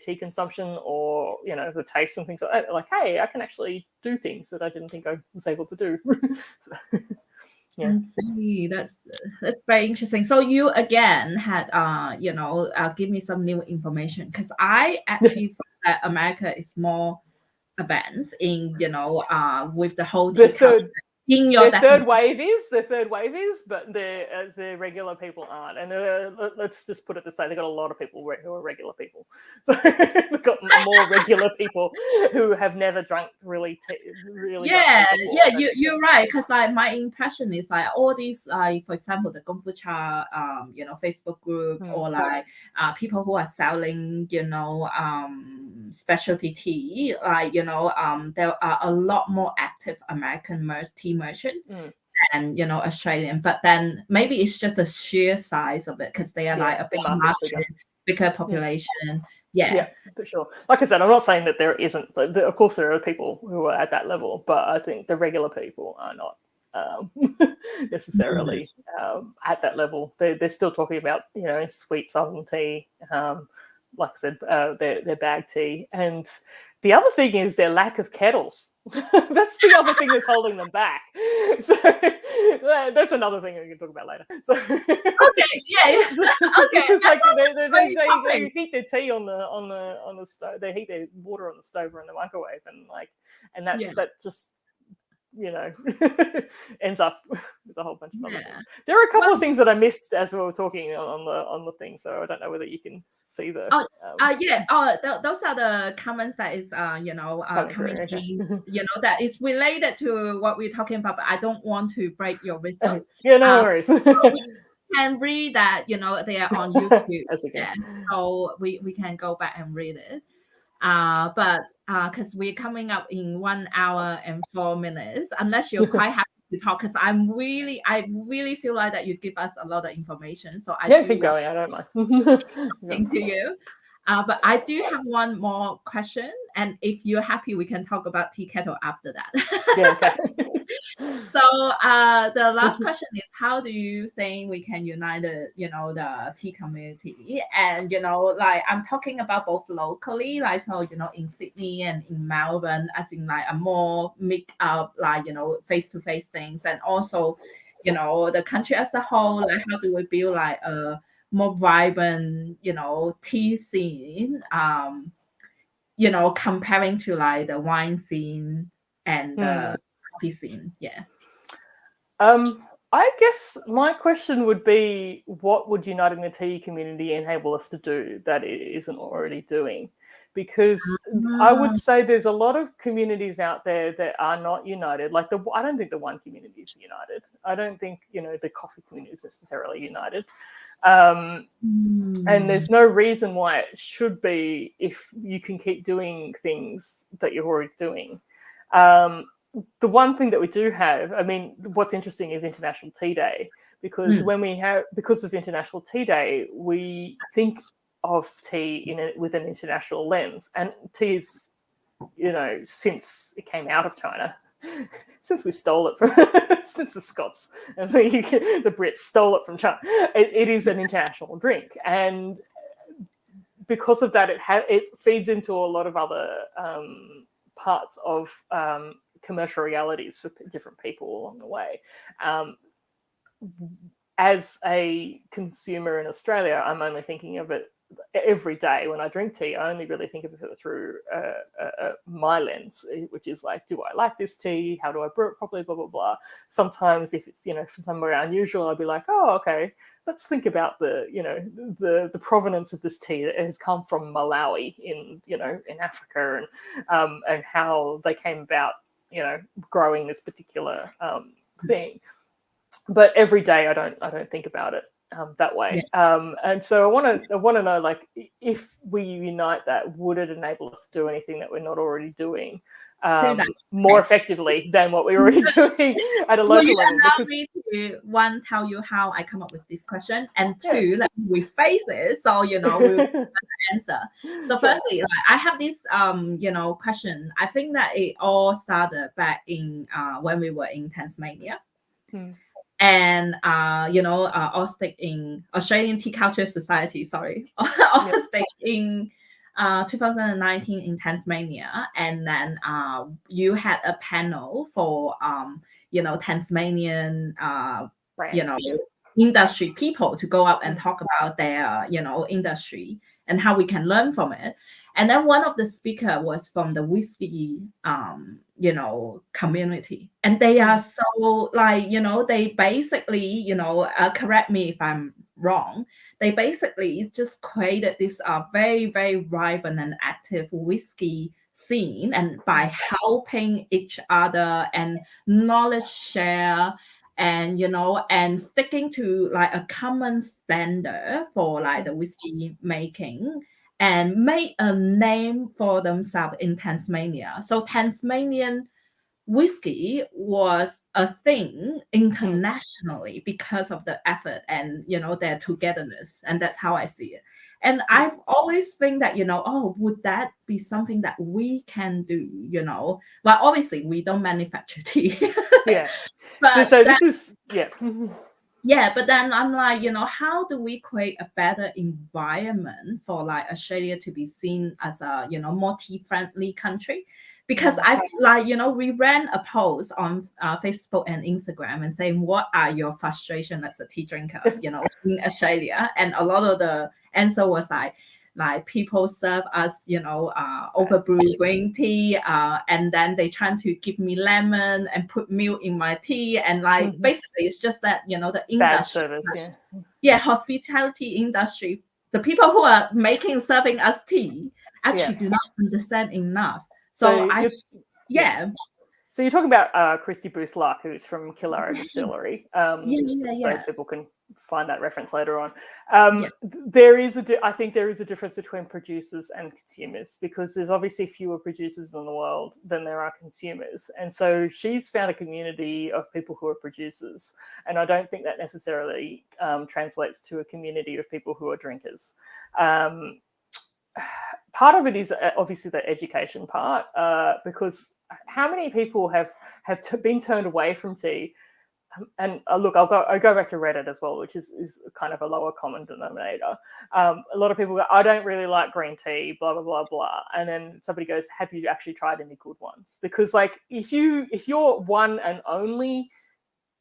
tea consumption, or, you know, the taste and things like that, like, hey, I can actually do things that I didn't think I was able to do. So, yeah. I see. That's very interesting. So you again had you know, give me some new information, because I actually thought that America is more advanced in, you know, with the whole tea culture. Their third wave is, but the regular people aren't. And let's just put it this way: they've got a lot of people who are regular people. So they've got more regular people who have never drunk really. Yeah, you're right. Because like my impression is like all these, like for example, the Gongfu-cha, you know, Facebook group, or like people who are selling, you know, specialty tea, like, you know, there are a lot more active American tea merchant than, you know, Australian. But then maybe it's just the sheer size of it, because they are like a big market, bigger population. Yeah, for sure. Like I said, I'm not saying that there isn't, but of course there are people who are at that level, but I think the regular people are not necessarily at that level. They're still talking about, you know, sweet southern tea, like I said, their bag tea. And the other thing is their lack of kettles. That's the other thing that's holding them back. So that's another thing we can talk about later. So, okay, yeah. Okay, because like they heat their tea on the stove. They heat their water on the stove or in the microwave, and that just, you know, ends up with a whole bunch of other things. There are a couple of things that I missed as we were talking on the thing, so I don't know whether you can see the those are the comments that is you know, coming in, you know, that is related to what we're talking about, but I don't want to break your wisdom. Yeah, no worries. Can read that, you know, they are on YouTube. So we can go back and read it. But because we're coming up in 1 hour and 4 minutes, unless you're quite happy to talk, because I really feel like that you give us a lot of information. So I do keep going. I don't mind. to you. But I do have one more question, and if you're happy, we can talk about tea kettle after that. Okay. So the last question is, how do you think we can unite the tea community? And like I'm talking about both locally, like so in Sydney and in Melbourne, as in like a more make up like face-to-face things, and also the country as a whole, like how do we build like a more vibrant tea scene, comparing to like the wine scene and the coffee scene. I guess my question would be, what would uniting the tea community enable us to do that it isn't already doing? Because I would say there's a lot of communities out there that are not united. Like I don't think the wine community is united. I don't think the coffee community is necessarily united. And there's no reason why it should be if you can keep doing things that you're already doing. The one thing that we do have, I mean, what's interesting is International Tea Day, because because of International Tea Day, we think of tea with an international lens, and tea is, since it came out of China, since we stole it from, since the Scots and the Brits stole it from China, it is an international drink, and because of that, it feeds into a lot of other parts of commercial realities for different people along the way. As a consumer in Australia, I'm only thinking of it every day when I drink tea. I only really think of it through my lens, which is like, do I like this tea? How do I brew it properly? Blah, blah, blah. Sometimes if it's, for somewhere unusual, I'll be like, oh, okay, let's think about the provenance of this tea that has come from Malawi in Africa, and how they came about, growing this particular thing. But every day I don't think about it that way. And so I want to know, like, if we unite that, would it enable us to do anything that we're not already doing more effectively than what we're already doing at a local level? Allow me to, one, tell you how I come up with this question, and two, that we face it, so we'll answer. So firstly, like, I have this question. I think that it all started back in when we were in Tasmania. And Austin in Australian Tea Culture Society, Austin in 2019 in Tasmania, and then you had a panel for Tasmanian industry people to go out and talk about their industry and how we can learn from it. And then one of the speaker was from the whiskey community, and they are so like they basically correct me if I'm wrong, they basically just created this very, very vibrant and active whiskey scene, and by helping each other and knowledge share, and and sticking to like a common standard for like the whiskey making, and made a name for themselves in Tasmania. So Tasmanian whiskey was a thing internationally because of the effort and their togetherness, and that's how I see it. And I've always think that would that be something that we can do? Well, obviously we don't manufacture tea. But so this is but then I'm like, how do we create a better environment for like Australia to be seen as a more tea friendly country? Because I like we ran a post on Facebook and Instagram and saying, what are your frustration as a tea drinker in Australia? And a lot of the answer was like people serve us overbrewed green tea, and then they trying to give me lemon and put milk in my tea, and like basically it's just that the industry, service, hospitality industry, the people who are serving us tea actually do not understand enough. So So you're talking about Christy Booth Lark, who's from Killara Distillery. So people can find that reference later on. Yeah. I think there is a difference between producers and consumers, because there's obviously fewer producers in the world than there are consumers. And so she's found a community of people who are producers. And I don't think that necessarily translates to a community of people who are drinkers. Part of it is obviously the education part, because how many people have been turned away from tea? And look, I'll go back to Reddit as well, which is kind of a lower common denominator. A lot of people go, I don't really like green tea, blah blah blah blah, and then somebody goes, have you actually tried any good ones? Because like if your one and only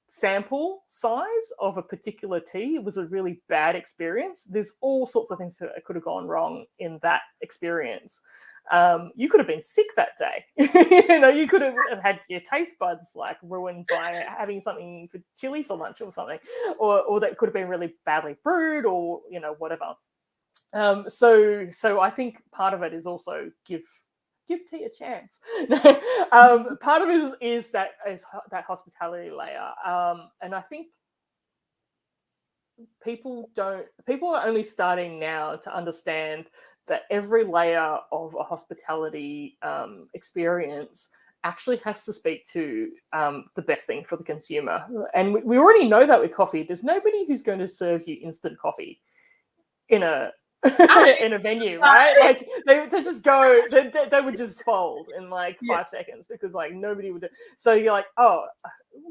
sample size of a particular tea was a really bad experience, there's all sorts of things that could have gone wrong in that experience. You could have been sick that day. You could have had your taste buds like ruined by having something for chili for lunch or something, or that could have been really badly brewed, or whatever. So I think part of it is also give tea a chance. Part of it is that hospitality layer, and I think people are only starting now to understand that every layer of a hospitality experience actually has to speak to the best thing for the consumer. And we already know that with coffee. There's nobody who's going to serve you instant coffee in a in a venue, right? Like they just go, they would just fold in like 5 seconds, because like nobody would. So you're like, oh,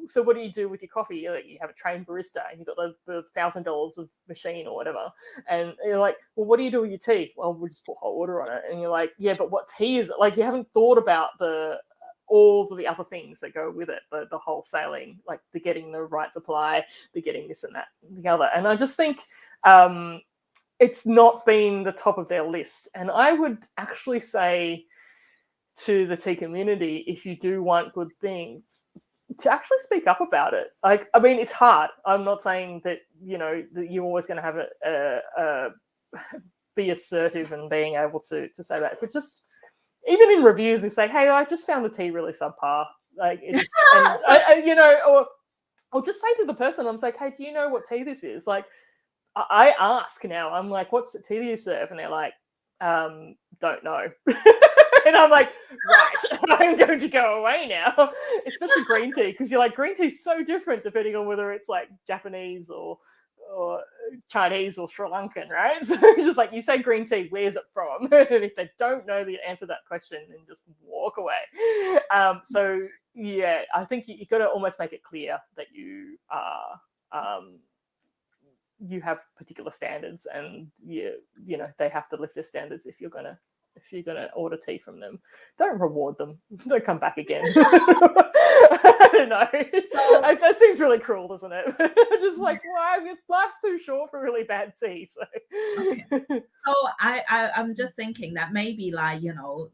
so what do you do with your coffee? You have a trained barista, and you've got the $1,000 of machine or whatever, and you're like, well, what do you do with your tea? Well, we'll just put hot water on it. And you're like, yeah, but what tea is it? Like you haven't thought about all of the other things that go with it, the wholesaling, like the getting the right supply, the getting this and that and the other. And I just think it's not been the top of their list. And I would actually say to the tea community, if you do want good things, to actually speak up about it. Like, I mean, it's hard. I'm not saying that, that you're always going to have a be assertive and being able to say that, but just even in reviews and say, hey, I just found the tea really subpar. Like, it's, or just say to the person, I'm like, hey, do you know what tea this is? Like, I ask now, I'm like, what's the tea do you serve? And they're like, don't know. And I'm like, right, I'm going to go away now. Especially green tea, because you're like, green tea is so different depending on whether it's like Japanese or Chinese or Sri Lankan, right? So it's just like, you say green tea, where's it from? And if they don't know the answer to that question, then just walk away. So yeah, I think you got to almost make it clear that you are you have particular standards, and they have to lift their standards if you're gonna order tea from them. Don't reward them. Don't come back again. I don't know. That seems really cruel, doesn't it? Just like, why? Life's too short for really bad tea. So, okay. So I'm just thinking that maybe like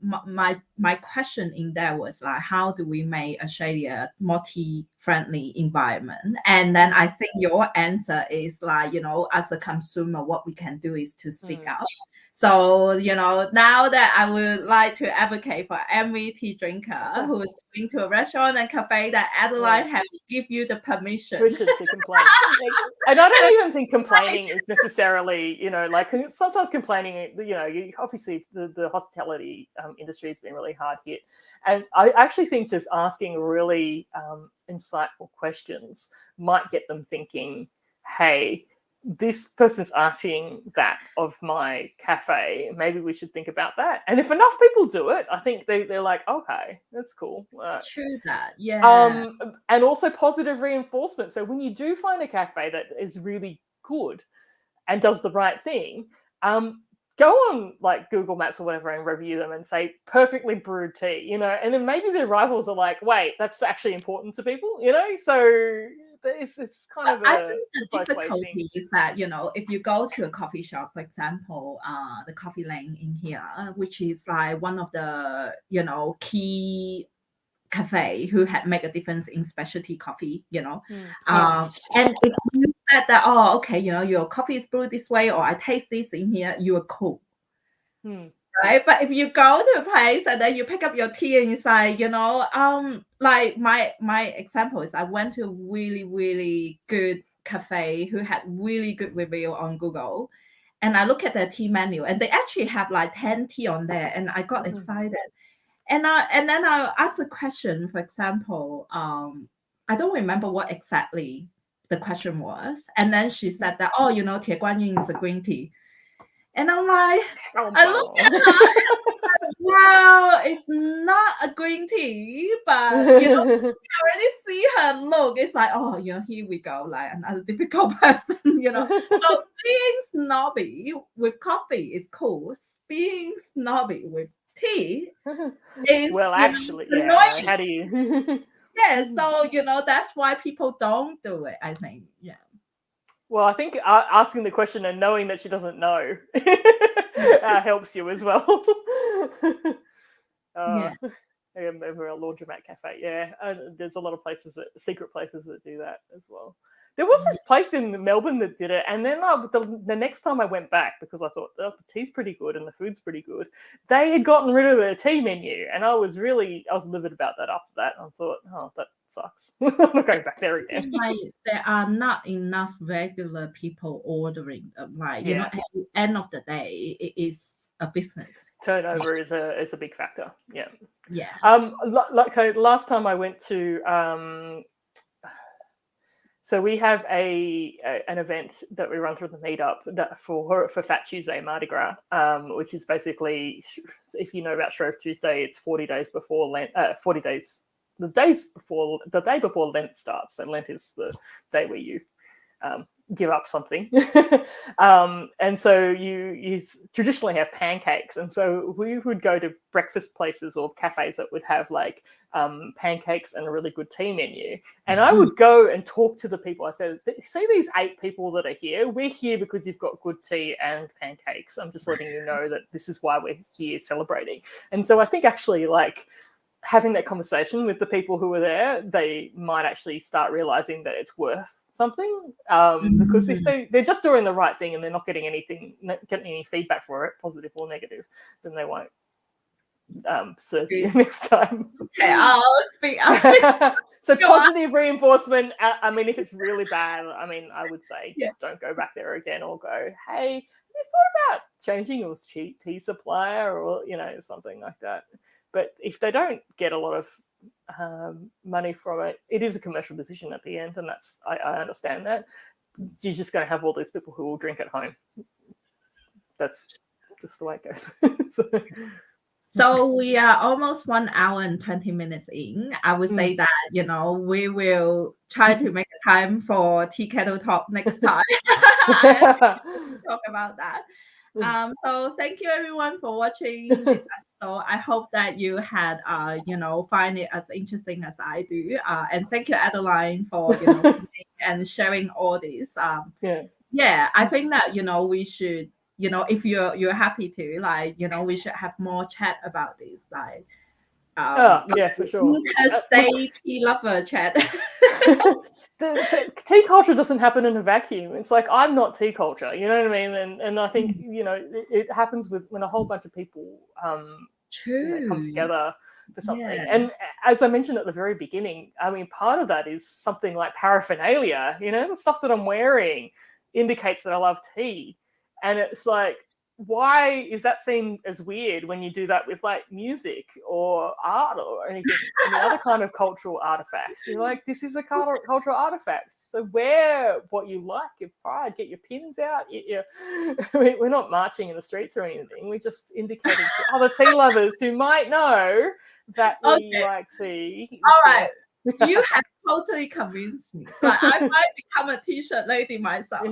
my question in there was like, how do we make Australia more tea friendly environment? And then I think your answer is like, as a consumer, what we can do is to speak out. So, now that I would like to advocate for every tea drinker who is going to a restaurant and cafe, that Adeline has to give you the permission to complain. And I don't even think complaining is necessarily, like sometimes complaining, obviously the hospitality industry has been really hard hit. And I actually think just asking really insightful questions might get them thinking, hey, this person's asking that of my cafe. Maybe we should think about that. And if enough people do it, I think they're like, okay, that's cool. True that, yeah. And also positive reinforcement. So when you do find a cafe that is really good and does the right thing, go on like Google Maps or whatever and review them and say perfectly brewed tea, and then maybe their rivals are like, wait, that's actually important to people, so it's kind of I think the difficulty is that, if you go to a coffee shop, for example, the Coffee Lane in here, which is like one of the, key cafe who had made a difference in specialty coffee, and if you said that, oh, okay, your coffee is brewed this way, or I taste this in here, you are cool. Right? But if you go to a place and then you pick up your tea and it's like, like my example is I went to a really, really good cafe who had really good review on Google. And I look at their tea menu, and they actually have like 10 tea on there, and I got excited. And then I asked a question, for example, I don't remember what exactly the question was. And then she said that, oh, Tie Guan Yin is a green tea. And I'm like, I looked at her, wow, it's not a green tea, but you already see her look. It's like, oh, here we go, like another difficult person, So being snobby with coffee is cool. Being snobby with tea is well, actually, annoying. How do you? Yeah, so that's why people don't do it, I think. Yeah. Well, I think asking the question and knowing that she doesn't know helps you as well. Yeah. Over a laundromat cafe, there's a lot of secret places that do that as well. There was this place in Melbourne that did it, and then the next time I went back, because I thought, oh, the tea's pretty good and the food's pretty good, they had gotten rid of their tea menu, and I was livid about that after that. I thought, oh, that sucks. I'm not going back there again. Like, there are not enough regular people ordering them. Like, at the end of the day, it is a business. Turnover is a big factor. Yeah. Last time I went to so we have an event that we run through the meetup that for Fat Tuesday Mardi Gras, which is basically, if you know about Shrove Tuesday, it's 40 days before Lent. 40 days, the day before Lent starts. So Lent is the day where you give up something. And so you traditionally have pancakes, and so we would go to breakfast places or cafes that would have like pancakes and a really good tea menu, and I would go and talk to the people. I said, see these 8 people that are here, we're here because you've got good tea and pancakes. I'm just letting you know that this is why we're here celebrating. And so I think actually like having that conversation with the people who were there, they might actually start realizing that it's worth something, because if they're just doing the right thing and they're not getting any feedback for it, positive or negative, then they won't serve you next time. Okay, I'll speak. So positive reinforcement. I mean, if it's really bad, I mean, I would say just don't go back there again, or go, hey, you thought about changing your tea supplier, or something like that. But if they don't get a lot of money from it, it is a commercial decision at the end, and I understand that. You're just going to have all these people who will drink at home. That's just the way it goes. So we are almost 1 hour and 20 minutes in. I would say that we will try to make a time for Tea Kettle Talk next time. Talk about that. So thank you everyone for watching this episode. I hope that you had find it as interesting as I do. And thank you, Adeline, for and sharing all this. I think that we should, if you're happy to, like, we should have more chat about this, like for sure, stay tea lover chat. The tea culture doesn't happen in a vacuum. It's like, I'm not tea culture, you know what I mean? And I think it happens when a whole bunch of people come together for something. And as I mentioned at the very beginning, I mean, part of that is something like paraphernalia. The stuff that I'm wearing indicates that I love tea. And it's like, why is that seen as weird when you do that with like music or art or anything, any other kind of cultural artifacts? You're like, this is a cultural artifact, so wear what you like, your pride, get your pins out. I mean, we're not marching in the streets or anything, we're just indicating to other tea lovers who might know that we like tea. All right. You have totally convinced me. Like, I might become a t-shirt lady myself. I'm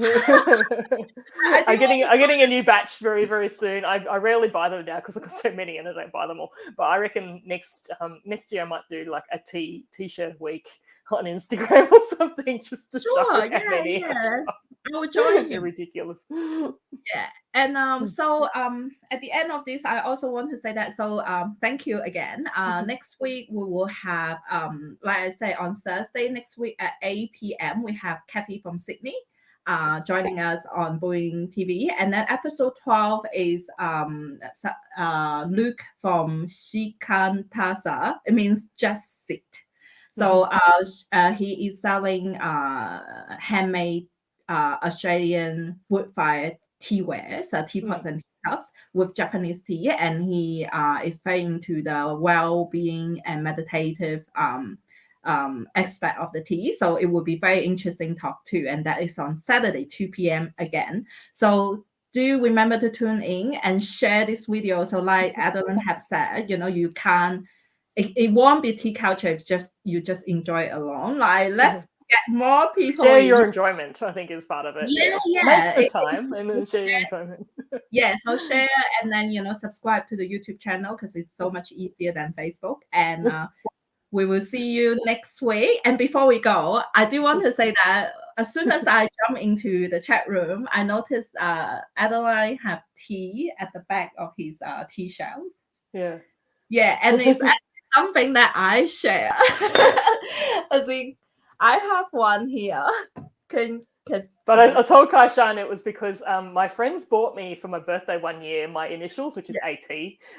getting a new batch very, very soon. I rarely buy them now because I've got so many and I don't buy them all. But I reckon next year I might do like a t-shirt week on Instagram or something, just to show how many. I will join you. Ridiculous. Yeah. And so at the end of this, I also want to say that, so thank you again. Next week we will have like I say, on Thursday next week at 8 p.m. we have Kathy from Sydney joining us on BrewIN TeaVee, and then episode 12 is Luke from Shikantasa. It means just sit. So he is selling handmade Australian wood-fired teaware, so teapots and teacups with Japanese tea, and he is very into the well-being and meditative aspect of the tea. So it will be very interesting talk too, and that is on Saturday 2 p.m. again. So do remember to tune in and share this video. So like Adeline had said, you can't. It won't be tea culture if you just enjoy it alone. Like let's get more people. Share your enjoyment, I think, is part of it. Yeah. Make the time and then share your enjoyment. Yeah, so share and then subscribe to the YouTube channel because it's so much easier than Facebook. And we will see you next week. And before we go, I do want to say that as soon as I jump into the chat room, I noticed Adeline have tea at the back of his tea shelf. Yeah. Yeah, and it's something that I share. As in, I have one here. But I told Kaishan it was because my friends bought me for my birthday one year my initials, which is AT.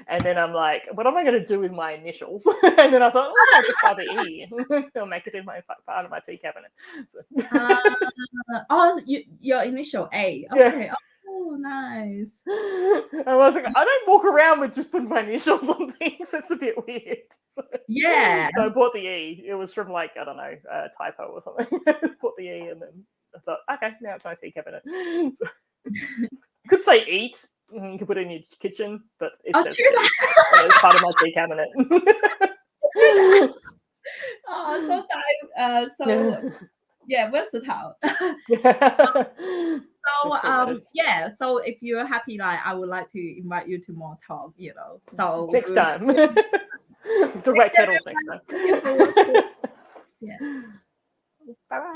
And then I'm like, what am I going to do with my initials? And then I thought, I'll just buy the E. I'll make it in my part of my tea cabinet. So. Your initial A. Okay. Yeah. Oh, nice. I was like, I don't walk around with just putting my initials on things. It's a bit weird. So I bought the E. It was from I don't know, a typo or something. Bought the E and then I thought, okay, now it's my tea cabinet. So, could say eat. You could put it in your kitchen, but it's part of my tea cabinet. Versatile. So if you're happy, I would like to invite you to more talk, So next time. Direct kettles next time. Yes. Bye.